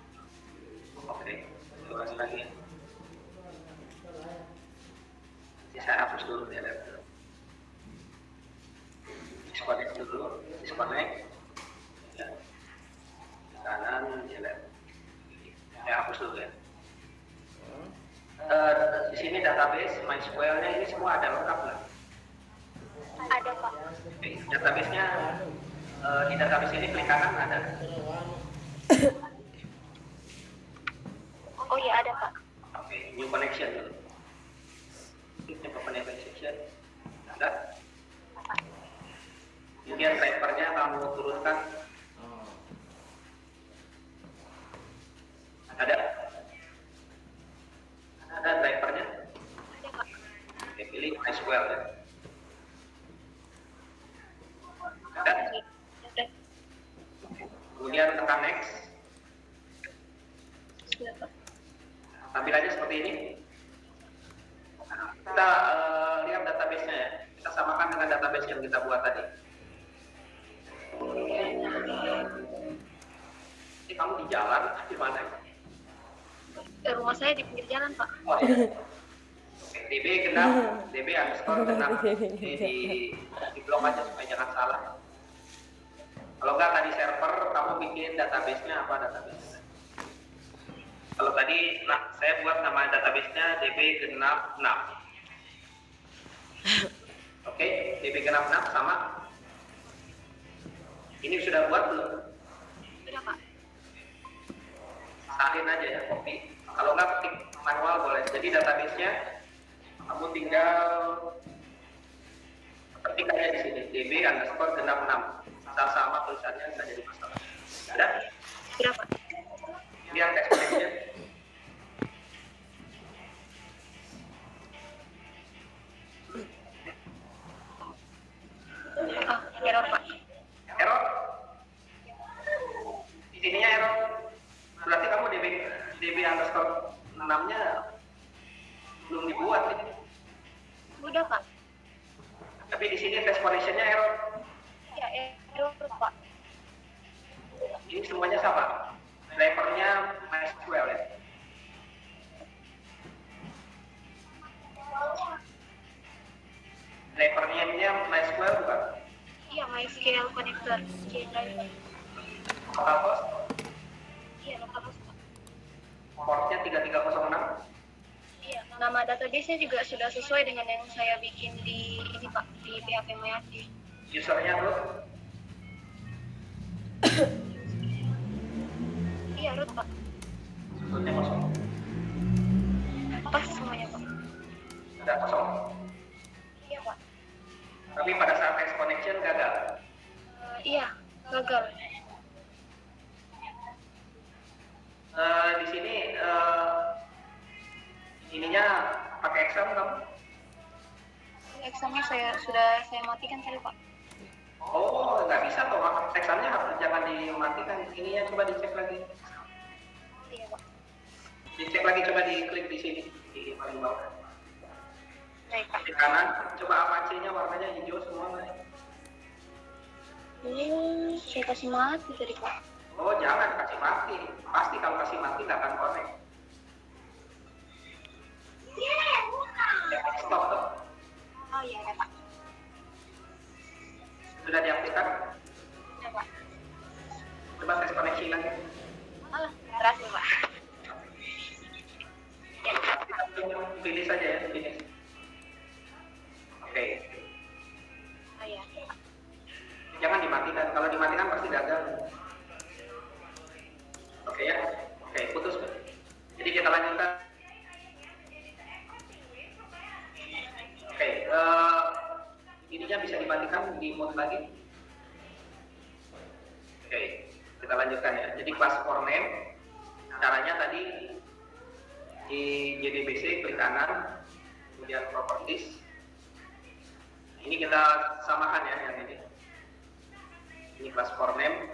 Oke, terima kasih lagi. Saya hapus dulu ya. Disconnect dulu, disconnect. Ya. Kanan, ya. Saya hapus dulu ya. Di sini database MySQL-nya ini semua ada lengkap nggak? Ada Pak. Oke, database-nya di database ini klik kanan ada. Oh iya ada Pak. Oke, new connection dulu. Klik new connection. Ada. Kemudian drivernya kamu turunkan. Ada. Ada drivernya. Ada Pak. Oke, pilih MySQL ya. Ada. Ada. Kemudian tekan next. Sudah Pak. Tampilannya seperti ini. Nah, kita lihat database-nya ya. Kita samakan dengan database yang kita buat tadi. Ini kamu di jalan, di mana? Rumah saya di pinggir jalan Pak. Oh, iya. Oke, DB genap, DB underscore genap. Di blok aja supaya jangan salah. Kalau nggak tadi server, kamu bikin database-nya apa database-nya? Kalau tadi, nah saya buat nama database-nya DB genap 6. Oke, DB genap 6 sama. Ini sudah buat belum? Sudah Pak. Salin aja ya, copy. Kalau nggak ketik manual boleh. Jadi database-nya kamu tinggal ketik aja di sini DB underscore genap 6. Sama tulisannya nggak jadi masalah. Ada? Sudah Pak. Biar test connection. Error Pak. Error? Di sininya error. Berarti kamu DB underscore 6-nya belum dibuat ini. Sudah Pak. Tapi di sini test connection-nya error. Ya error Pak. Ini semuanya sama. Drivernya MySQL ya. Drivernya MySQL bukan? Iya MySQL connector. JDriver. Localhost, Iya localhost Pak. portnya 3306. Iya, nama database-nya juga sudah sesuai dengan yang saya bikin di ini Pak, di PHP MyAdmin. Usernya root, Iya, root Pak. rootnya kosong. Pas semuanya Pak. Sudah kosong. Iya Pak. Tapi pada saat test connection gagal. Iya, gagal. Di sini ininya pakai Excel kamu? Examnya sudah saya matikan tadi Pak. Oh, nggak bisa tuh. Excelnya jangan dimatikan. Ininya coba dicek lagi. Iya Pak. Dicek lagi, coba diklik di sini di paling bawah. Baik Pak. Di kanan, coba Apache-nya warnanya hijau semua. Saya kasih mati tadi Pak. Oh, jangan kasih mati. Pasti kalau kasih mati nggak akan connect. Ya, stop tuh. Oh iya ya Pak. Sudah diaktifkan? Iya Pak. Coba tes koneksi lagi. Alah, berhasil Pak. Ya. Pilih saja ya, pilih. Oke. Oh iya. dimatikan. Kalau dimatikan pasti gagal. Oke ya, oke putus. Jadi kita lanjutkan. Oke, ininya bisa dimatikan di mode lagi. Oke, kita lanjutkan ya. Jadi class for name, caranya tadi di JDBC klik kanan, kemudian properties. Ini kita samakan ya yang ini. Ini class for name.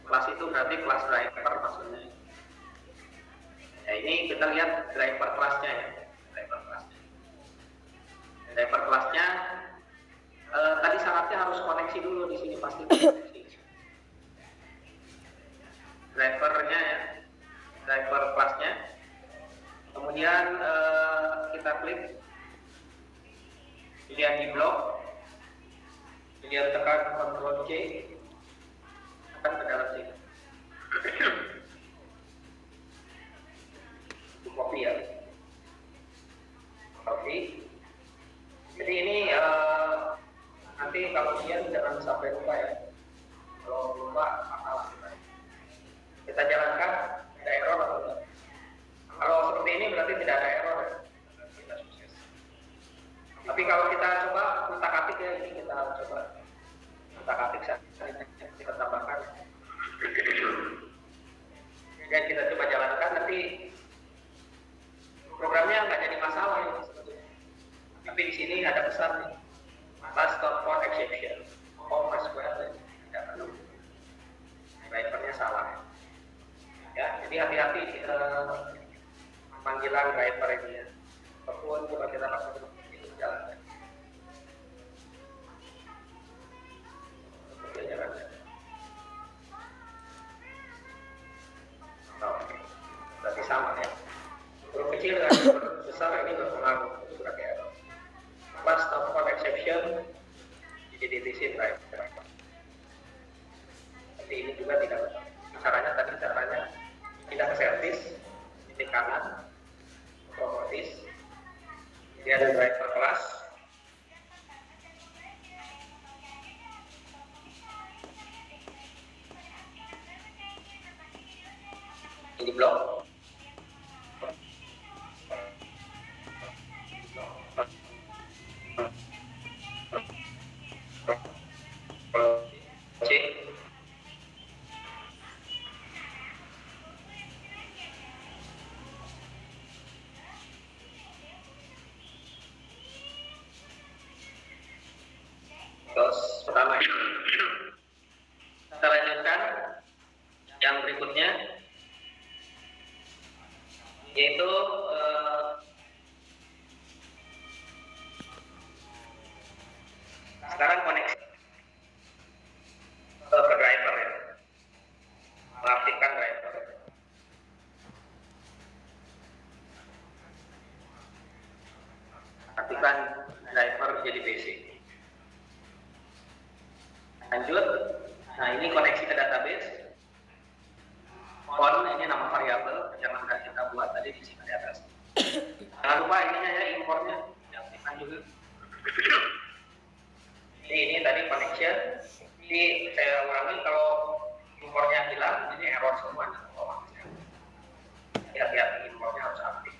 Kelas itu berarti kelas driver maksudnya. Ya ini kita lihat driver kelasnya ya. Driver kelasnya tadi syaratnya harus koneksi dulu di sini pasti koneksi. Drivernya ya, driver kelasnya. Kemudian kita klik, kemudian di blok, kemudian tekan Ctrl C, tekan ke dalam sini. Copy ya, copy. Jadi ini nanti kalau dia jangan sampai lupa ya. Kalau lupa masalah kita jalankan, ada error atau tidak. Kalau seperti ini berarti tidak ada error ya. Kita sukses. Tapi kalau kita coba utak-atik ya, ini kita coba utak-atik saja, kita tambahkan. Dan kita coba jalankan, nanti programnya nggak jadi masalah ya. Tapi di sini ada pesan nih, last stop for exception. Oh mas banget, tidak perlu. Drivernya salah. Ya, jadi hati-hati panggilan driver ini ya. Apapun coba kita lakukan itu jalan. Oke, berarti sama ya. Huruf kecil dengan huruf besar ini berpengaruh sebagai error. Last stop for exception jadi DTC driver. Jadi ini juga tidak betul. Caranya tadi tidak ke servis, titik kanan, properties, dia ada driver kelas. Ini blok. C. Terus pertama kita lanjutkan yang berikutnya, yaitu sekarang koneksi ke driver ya, mengaktifkan driver. Aktifkan driver jadi basic. Lanjut, nah ini koneksi ke database. Font ini nama variabel yang akan kita buat tadi di sini di atas. Jangan lupa ininya ya, impornya diaktifkan juga. Jadi ini tadi connection. Jadi saya ulangi, kalau impornya hilang, ini error semua. Hati-hati, impornya harus aktif.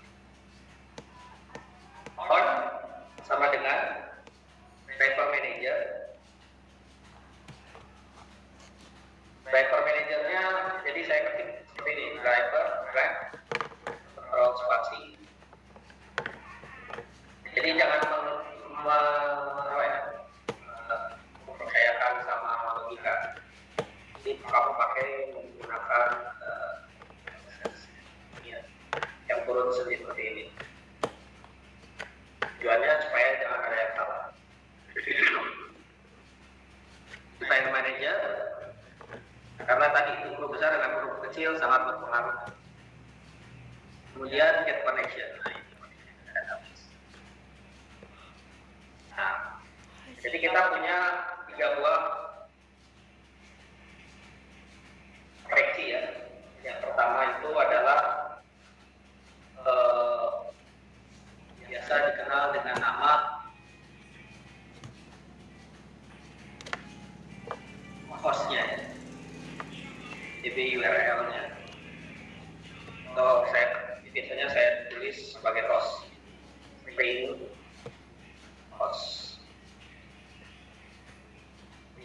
Font sama dengan driver manager. Driver manajernya, jadi saya ketik seperti ini, driver, drag, control spasi. Jadi jangan mempercayakan sama logika. Jadi kamu pakai menggunakan yang turun seperti ini. Tujuannya supaya jangan ada yang salah. Driver manager, karena tadi itu huruf besar dengan huruf kecil sangat berpengaruh. Kemudian get connection. Nah, jadi kita punya 3 buah koneksi ya. Yang pertama itu adalah biasa dikenal dengan nama host.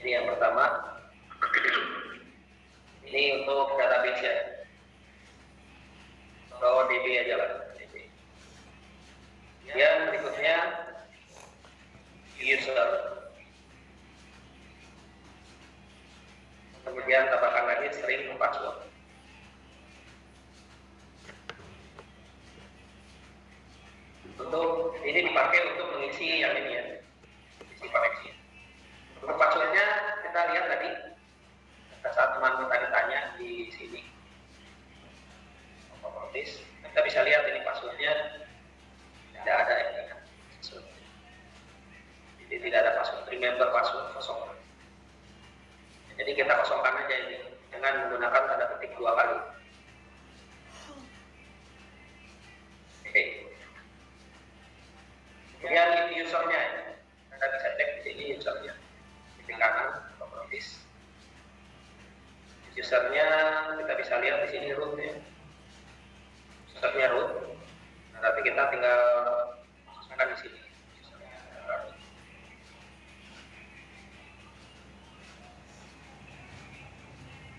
Ini yang pertama. Ini untuk database ya. Atau DB aja lah. DB. Yang berikutnya user. Kemudian tambahkan lagi string password. Untuk ini dipakai untuk mengisi yang ini ya, isi koneksi. Untuk passwordnya kita lihat tadi, pada saat teman tadi tanya di sini, otomatis kita bisa lihat ini passwordnya tidak ada ini kan. Jadi tidak ada password, remember password kosong. Jadi kita kosongkan aja ini dengan menggunakan tanda ketik 2 kali. Oke. Kemudian usernya, kita bisa cek di sini usernya, di kanan otomatis. Usernya kita bisa lihat di sini rootnya, usernya root. Nanti kita tinggal masukkan di sini.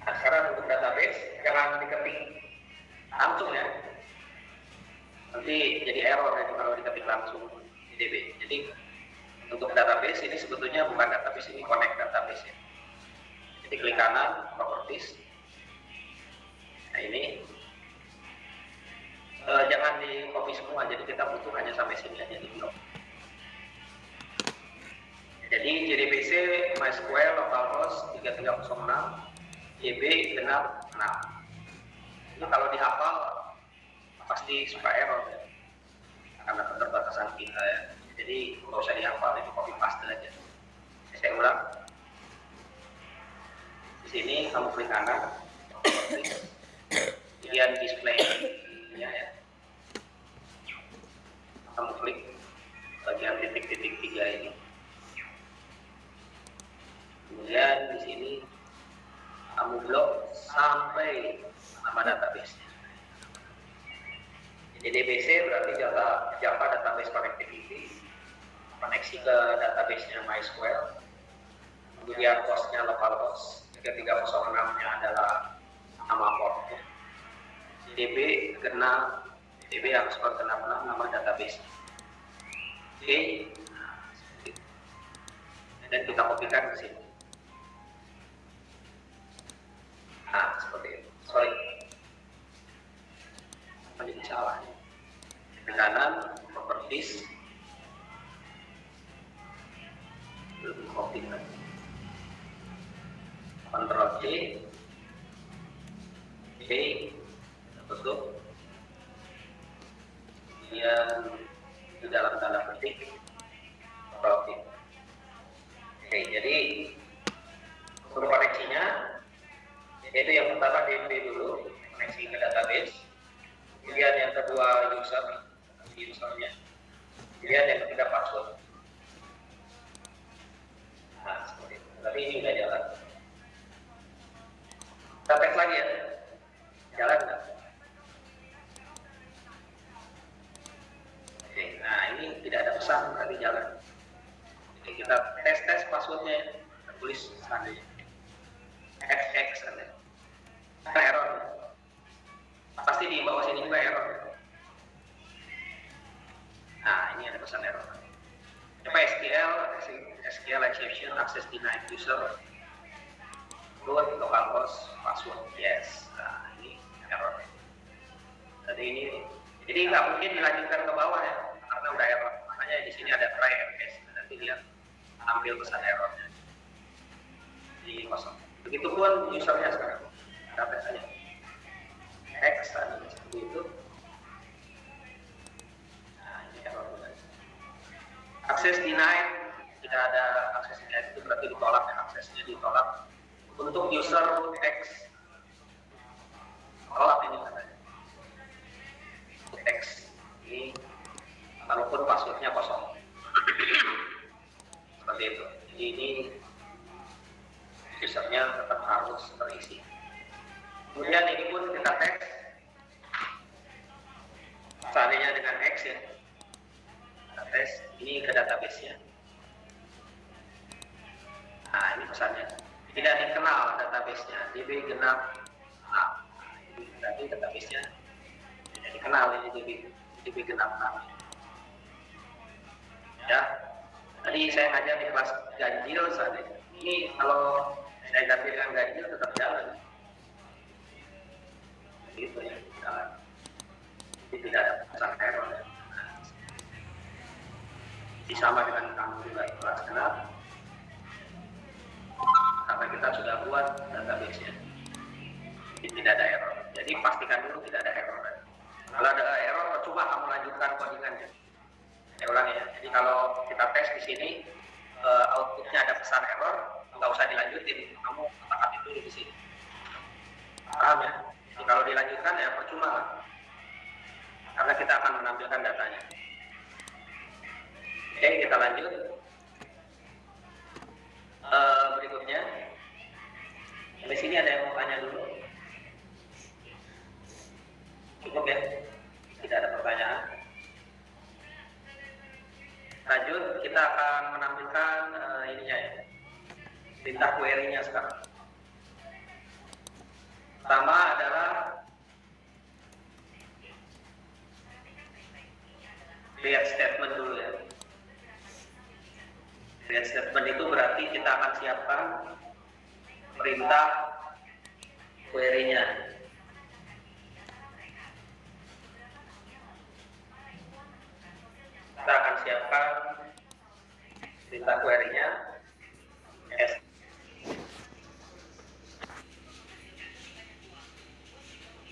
Nah, sekarang untuk database jangan diketik langsung ya, nanti jadi error ya kalau diketik langsung di DB. Jadi untuk database ini sebetulnya bukan database, ini connect database ya. Jadi klik kanan properties. Nah ini jangan di copy semua, jadi kita butuh hanya sampai sini aja di blok. Jadi JDBC MySQL localhost 3306 DB genap 6. Ini kalau dihafal pasti suka error ya, karena keterbatasan kita ya. Jadi nggak usah dihafal, itu copy paste aja. Saya ulang. Di sini kamu klik kanan, kemudian display ya. Kamu klik bagian titik-titik 3 ini. Kemudian di sini kamu blok sampai nama database-nya. Jadi DBC berarti Java Database Connectivity, koneksi ke database-nya MySQL. Kemudian hostnya localhost 3306-nya adalah nama portnya. DB genap, DB harus genap 6 nama database. Oke, nah, seperti itu. Dan kita kopikan ke sini. Nah, seperti itu. Sorry. Menjadi salah. Di kanan, properties. Belum copy lagi. Ctrl C. Oke. Tutup. Kemudian di dalam tanda petik. Ctrl V. Oke, jadi untuk koneksinya, yaitu yang pertama DB dulu, koneksi ke database. Kemudian yang kedua usernya. Kemudian yang ketiga password. Nah, seperti itu. Tapi ini udah jalan. Kita tes lagi ya. Jalan nggak? Oke, nah ini tidak ada pesan, berarti jalan. Jadi kita tes passwordnya, kita tulis seandainya. XX seandainya. Nah, error. Pasti di bawah sini juga error. Nah, ini ada pesan error. Coba SQL exception access denied user root localhost password yes. Nah, ini error. Jadi nggak mungkin dilanjutkan ke bawah ya, karena udah error. Makanya di sini ada try ms. Nanti lihat ambil pesan errornya. Jadi kosong. Begitupun usernya sekarang. Dapat saja. X tadi seperti itu. Nah, ini error juga. Akses denied, tidak ada akses denied, itu berarti ditolak ya, aksesnya ditolak. Untuk user X, tolak ini katanya. X ini walaupun passwordnya kosong. Seperti itu. Jadi ini usernya tetap harus terisi. Kemudian ini pun kita tes seandainya dengan X ya, kita tes ini ke database nya. Nah ini pesannya. Tidak dikenal database-nya, DB genap. Nah, berarti database-nya tidak dikenal ini DB genap. Ya, tadi saya ngajar di kelas ganjil saat ini. Kalau saya ganti dengan ganjil tetap jalan. Gitu ya, jalan. Jadi tidak ada pesan error. Ya. Sama dengan kamu juga kelas genap. Karena kita sudah buat database-nya. Jadi tidak ada error. Jadi pastikan dulu tidak ada error. Kalau ada error, percuma kamu lanjutkan codingannya. Saya ulangi ya. Jadi kalau kita tes di sini, outputnya ada pesan error, nggak usah dilanjutin. Kamu letakkan dulu di sini. Paham ya? Jadi kalau dilanjutkan ya percuma lah. Karena kita akan menampilkan datanya. Oke, kita lanjut. Berikutnya, di sini ada yang mau tanya dulu. Cukup ya? Tidak ada pertanyaan. Lanjut, kita akan menampilkan ininya ya, perintah query-nya sekarang. Pertama adalah create statement dulu ya. Create statement itu berarti kita akan siapkan perintah query-nya. Kita akan siapkan perintah query-nya.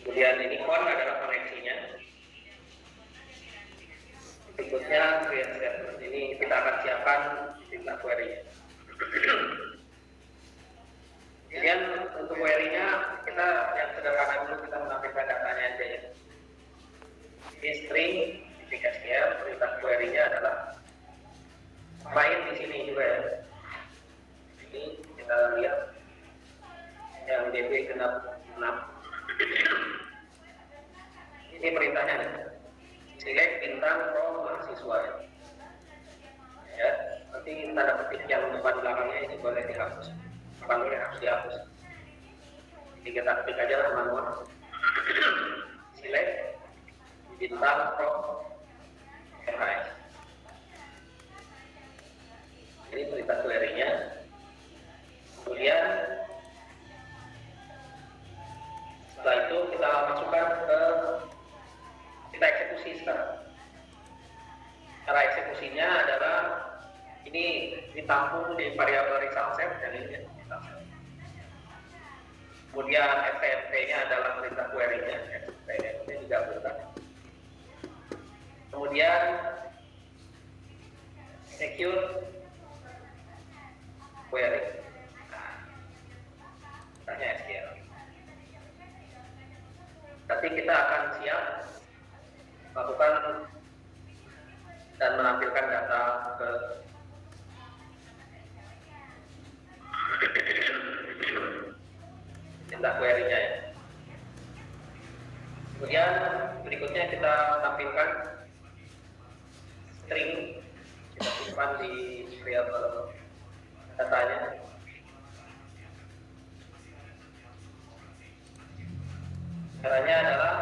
Kemudian ini con adalah koneksinya. Berikutnya create statement ini kita akan siapkan perintah query-nya. Kemudian untuk query-nya kita yang sederhana dulu, kita menampilkan datanya aja ya. Ini string SQL, perintah query-nya adalah lain di sini juga ya. Ini kita lihat yang DB genap 6. Ini perintahnya nih. Select bintang from mahasiswa ya. Ya, nanti tanda petik yang depan belakangnya ini boleh dihapus. Bukan boleh, harus dihapus. Jadi kita ketik aja lah manual. Select bintang from MHS. Ini perintah query-nya. Kemudian setelah itu kita masukkan ke kita eksekusi sekarang. Cara eksekusinya adalah ini ditampung di variabel result set dan ini result set. Kemudian FTP-nya adalah perintah query-nya, FTP ini digabungkan. Kemudian execute query. Nah, tanya SQL. Nanti kita akan siap melakukan dan menampilkan data ke perintah query-nya ya. Kemudian berikutnya kita tampilkan string, kita simpan di variabel datanya. Caranya adalah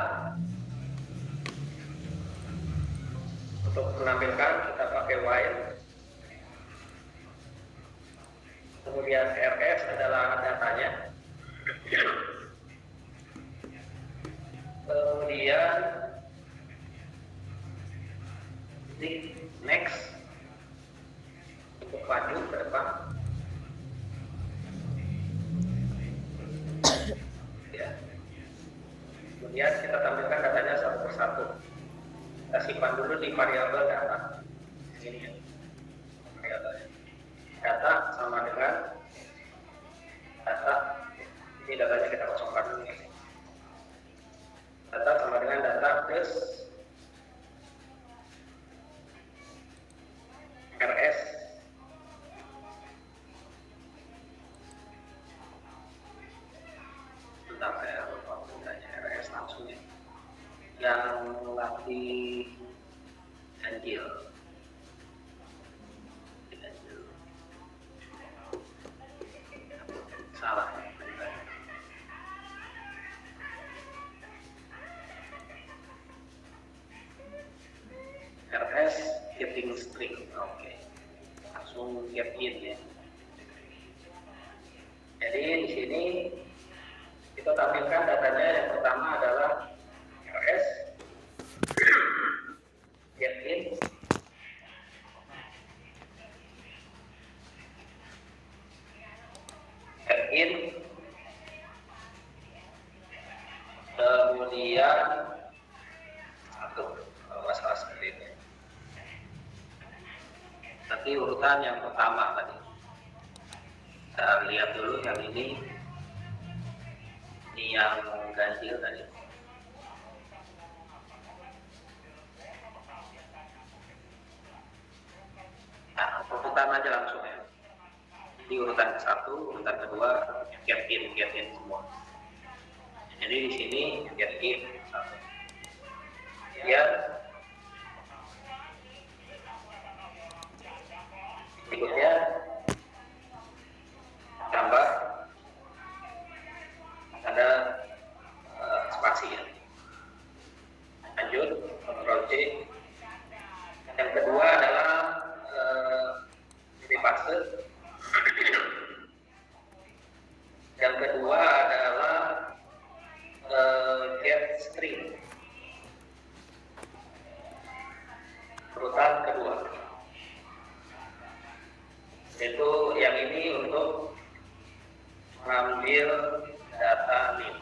untuk menampilkan kita pakai while, kemudian rs adalah datanya, kemudian di next untuk maju ke depan ya. Kemudian kita tampilkan datanya satu persatu. Kita simpan dulu di variabel data. Ini ya, variabelnya. Data sama dengan data. Ini datanya kita kosongkan dulu ya. Data sama dengan data plus rs. Bentar, saya lupa bundanya rs langsung ya. Yang lagi ganjil. salah. RS getting string, oke. Langsung get in ya. Jadi di sini kita tampilkan datanya. Yang pertama adalah RS get in, kemudian masalah seperti itu. Nanti urutan yang pertama tadi kita lihat dulu yang ini yang ganjil tadi. Nah, urutan aja langsung ya. Di urutan ke-1, urutan kedua get in semua. Jadi di sini get in satu. Ya. Berikutnya tambah ada spasi ya. Lanjut Ctrl C. Yang kedua adalah ini paste. Yang kedua adalah get string. Urutan kedua. Itu yang ini untuk mengambil data NIM.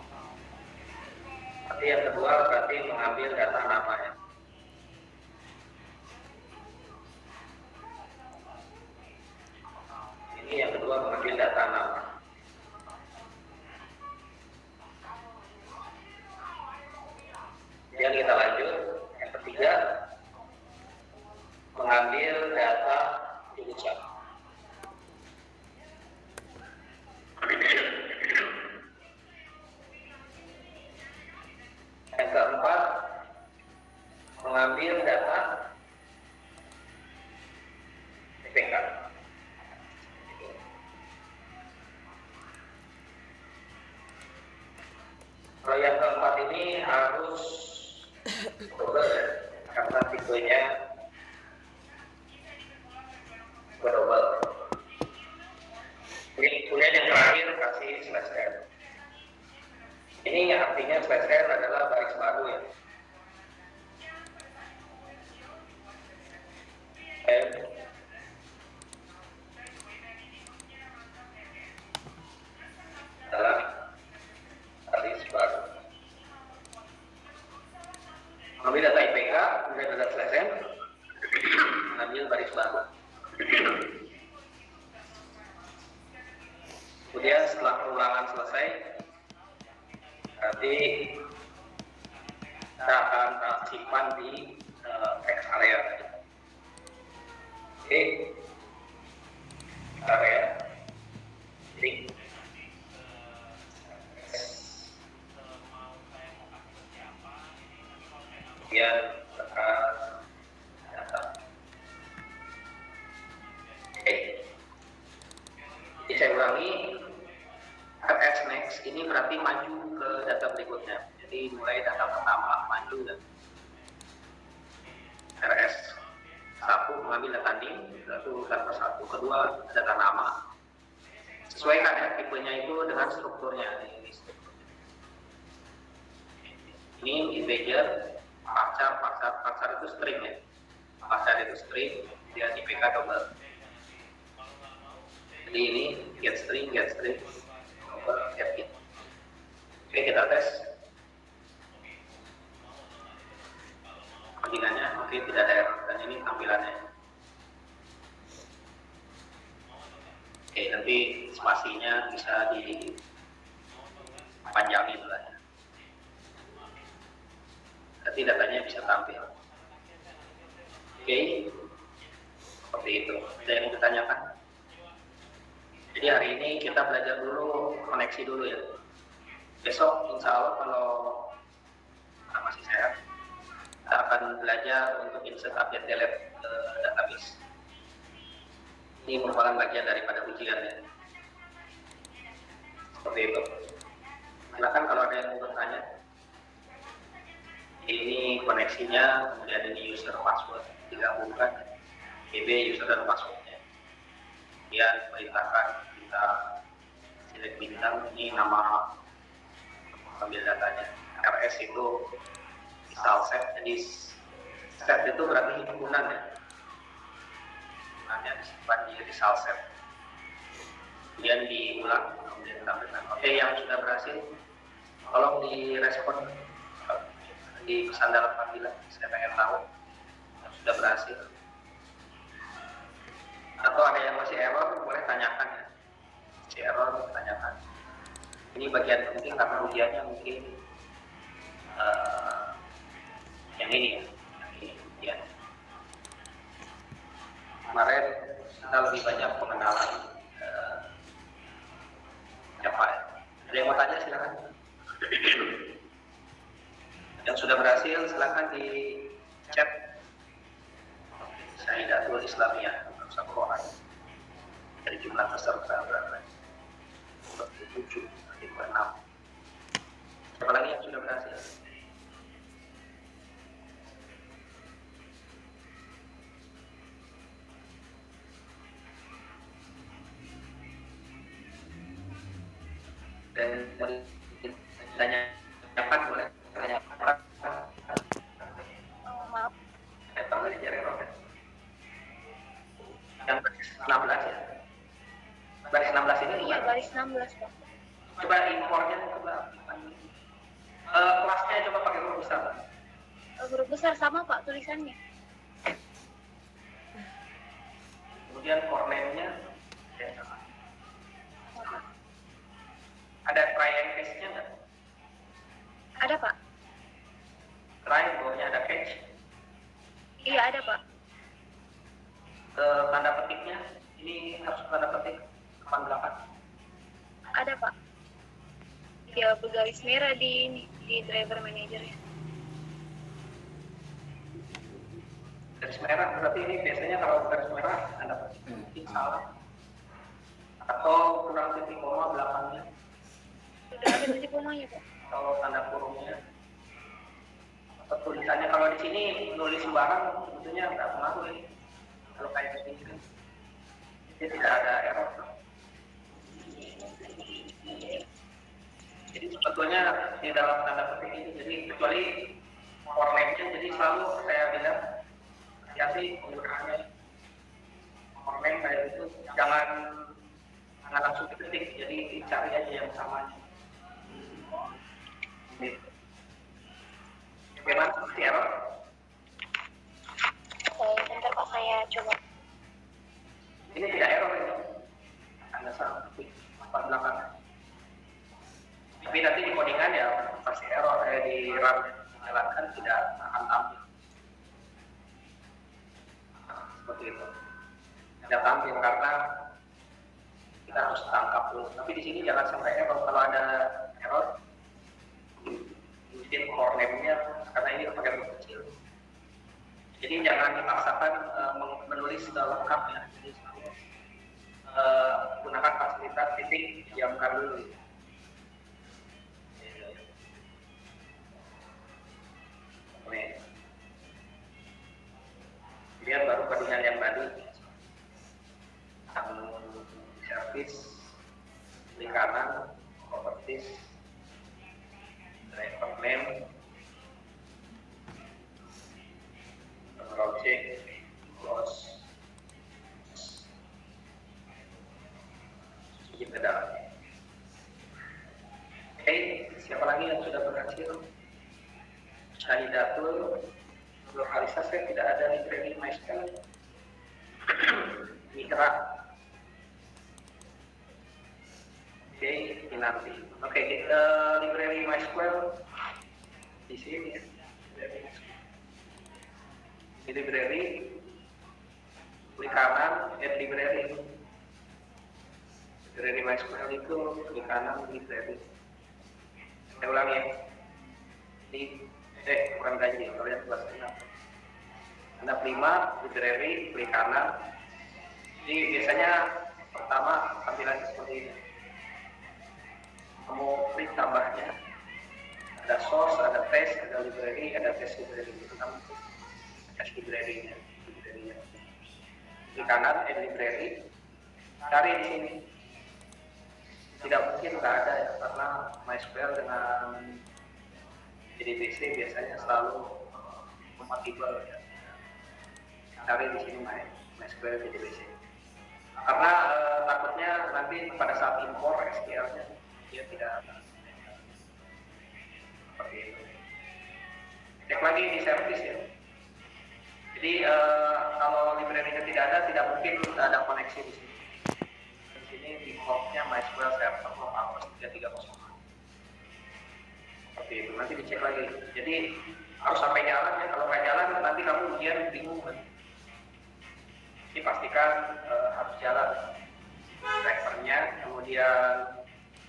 Nanti yang kedua berarti mengambil data namanya. Ini yang kedua mengambil data nama. Yang kita lanjut, yang ketiga mengambil data jurusan. Yang keempat mengambil data IPK. Kalau yang keempat ini harus double ya, karena tipenya double. Kemudian yang terakhir kasih slash r. Ini artinya slash r adalah baris baru ya. Adalah baris baru. Mengambil data IPK, kemudian data slash n, mengambil baris baru. Kemudian setelah perulangan selesai, nanti kita akan simpan di text area tadi. Oke, area, link. Kemudian tekan data. Oke. Jadi saya ulangi, RS next ini berarti maju ke data berikutnya. Jadi mulai data pertama maju dan RS 1 mengambil data NIM, satu data satu, kedua data nama. Sesuaikan ya tipenya itu dengan strukturnya. Ini integer, pacar itu string ya. Pacar itu string, dia IPK double. Jadi ini get string, double, get in. Oke, kita tes. Codingannya, oke, tidak ada error. Dan ini tampilannya. Oke, nanti spasinya bisa dipanjangin lah ya. Nanti datanya bisa tampil. Oke, seperti itu. Ada yang ditanyakan? Jadi hari ini kita belajar dulu koneksi dulu ya. Besok insya Allah kalau masih sehat, kita akan belajar untuk insert update delete database. Ini merupakan bagian daripada ujian ya. seperti itu. Silakan kalau ada yang mau bertanya. Ini koneksinya, kemudian ini user password digabungkan, PB user dan passwordnya. Kemudian perintahkan kita select bintang, ini nama ambil datanya. RS itu install set, jadi set itu berarti himpunan ya. Himpunannya disimpan di install set. Kemudian diulang, kemudian tampilkan. Oke, yang sudah berhasil, tolong direspon di pesan dalam panggilan. Saya pengen tahu yang sudah berhasil. Atau ada yang masih error, boleh tanyakan ya. Masih error, tanyakan. Ini bagian penting karena ujiannya mungkin yang ini ya. Yang ini ujian. Kemarin kita lebih banyak pengenalan siapa ya. Ada yang mau tanya silakan. Yang sudah berhasil silakan di chat. Syahidatul Islamiyah satu orang dari jumlah peserta berapa? 47, 56. Siapa lagi yang sudah berhasil? Dan tanyakan boleh tanyakan. Maaf. Yang baris 16 ya. Baris 16 ini Iya, baris 16, Pak. coba impornya coba kelasnya coba pakai huruf besar. Huruf besar sama, Pak, tulisannya. Kemudian core-name-nya ada try and catch-nya nggak? Ada, Pak. Try bawahnya ada catch. Iya, ada, Pak. Tanda petiknya ini harus tanda petik depan belakang. Ada, Pak. Ya, bergaris merah di driver manager-nya. Garis merah berarti ini biasanya kalau garis merah tanda petik salah atau kurang titik koma belakangnya. Sudah ada titik komanya, Pak. Kalau tanda kurungnya atau tulisannya kalau di sini nulis sembarang sebetulnya nggak pengaruh ini. Kalau kayak begini kan dia tidak ada error. Jadi sebetulnya di dalam tanda petik ini jadi kecuali core-name-nya, jadi selalu saya bilang hati-hati penggunaannya. Core-name kayak itu jangan langsung diketik, jadi dicari aja yang samanya. Bagaimana seperti error? Bentar, Pak, saya coba. Ini tidak error ini. Anda salah ketik depan belakang. Tapi nanti di codingan ya pasti error di RAM jalankan tidak akan tampil. Seperti itu. Tidak tampil karena kita harus tangkap dulu. Tapi di sini jangan sampai error. Kalau ada error, mungkin core name-nya karena ini pakai huruf kecil. Jadi jangan dipaksakan menulis lengkap ya. Jadi gunakan fasilitas titik diamkan dulu. Kemudian baru codingan yang tadi servis di kanan properties driver name project close sedikit ke dalam. Oke, siapa lagi yang sudah berhasil? Syahidatul lokalisasi saya tidak ada library MySQL. Mitra. Oke, ini nanti. Oke, kita library MySQL di sini. Di library, klik kanan, add library. Library MySQL itu klik kanan library. Saya ulangi ya. Bukan gaji, kalian tugasnya. Anda 5, library, klik kanan. Jadi biasanya pertama tampilannya seperti ini. penambahnya. Ada source, ada test, ada library, ada test library. Itu kan test library-nya. Di kanan library, cari di sini. Tidak mungkin nggak ada ya, karena MySQL dengan JDBC biasanya selalu kompatibel ya. Cari di sini MySQL JDBC. Karena takutnya nanti pada saat impor SQL-nya dia tidak seperti itu. Cek lagi di service ya. Jadi kalau library-nya tidak ada, tidak mungkin ada koneksi di sini. Di sini default-nya MySQL Server Localhost 330. Seperti itu. Nanti dicek lagi. Jadi harus sampai jalan ya. Kalau nggak jalan nanti kamu ujian bingung kan. Jadi pastikan harus jalan. Servernya, kemudian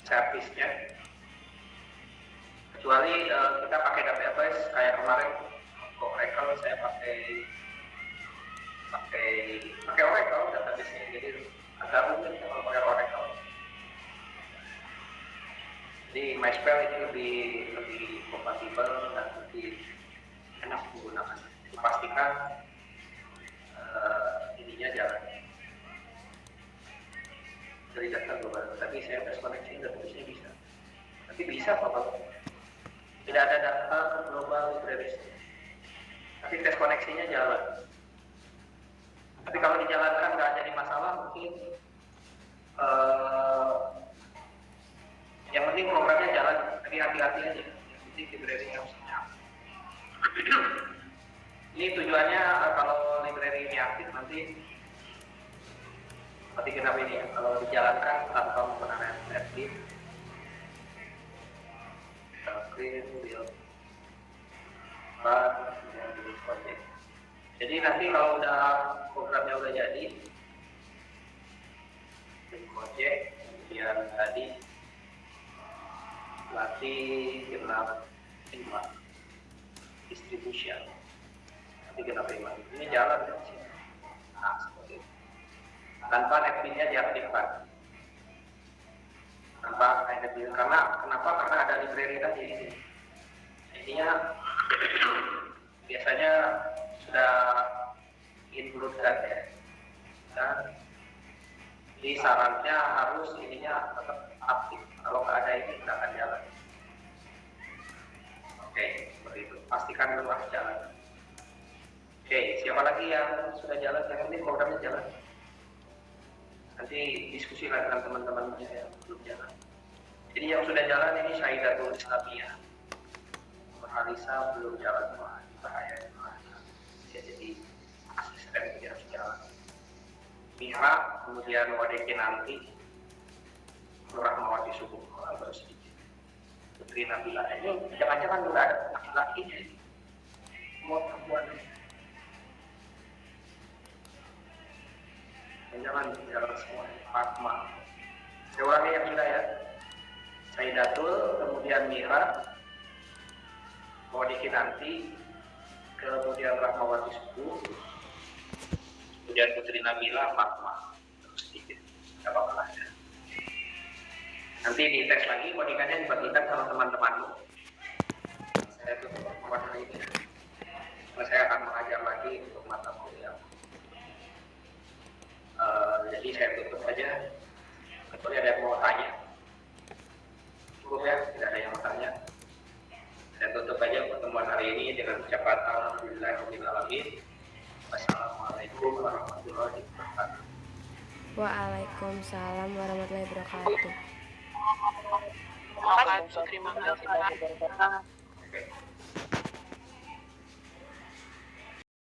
service-nya. Kecuali kita pakai database kayak kemarin Oracle, saya pakai Oracle database-nya, jadi agak rumit kalau pakai Oracle. Jadi MySQL ini lebih kompatibel dan lebih enak menggunakan. Pastikan ininya jalan dari data global. Tapi saya tes koneksi database-nya bisa. Tapi bisa kok. Tidak ada data global libraries. Tapi tes koneksinya jalan. Tapi kalau dijalankan nggak jadi masalah, mungkin yang penting programnya jalan. Tapi hati-hati aja. Yang penting library harus nyala. Ini tujuannya kalau library ini aktif nanti seperti kenapa ini ya, kalau dijalankan tanpa menggunakan netlib, clean, build, run, dan build project. Jadi nanti kalau programnya udah jadi, build project, kemudian tadi latih genap 5 distribution, nanti genap 5 ini jalan di sini. Nah, seperti itu. Tanpa admin-nya diaktifkan. Tanpa admin, kenapa? Karena ada library tadi ini. Intinya biasanya sudah include kan ya. Dan jadi sarannya harus ininya tetap aktif. Kalau nggak ada ini nggak akan jalan. Oke, seperti itu. Pastikan dulu harus jalan. Oke, siapa lagi yang sudah jalan? Yang penting programnya jalan. Nanti diskusi lagi dengan teman-temannya yang belum jalan. Jadi yang sudah jalan ini Syahidatul Islamiyah. Alisa belum jalan, bahaya. Ya, jadi asisten dia harus jalan. Mihra, kemudian Wadeki nanti, Rahmawati Subuh, baru sedikit. Putri Nabila, ini jangan-jangan udah ada laki-lakinya ini. Mau perempuan ini. Jangan jalan semua. Fatma. Saya ulangi yang sudah ya. Saidatul, kemudian Mira, Wadiki nanti, kemudian Rahmawati Subuh, kemudian Putri Nabila, Fatma. Terus sedikit. Tidak apa-apa ya. Nanti dites lagi, kodikannya dibagikan sama teman-temanmu. Saya tutup pertemuan hari ini. Saya akan mengajar lagi untuk mata kuliah. Jadi saya tutup aja. Kecuali ada yang mau tanya. Cukup ya, tidak ada yang mau tanya. Saya tutup aja pertemuan hari ini dengan ucapan Alhamdulillahirabbil alamin. Wassalamualaikum warahmatullahi wabarakatuh. Waalaikumsalam warahmatullahi wabarakatuh. Terima kasih.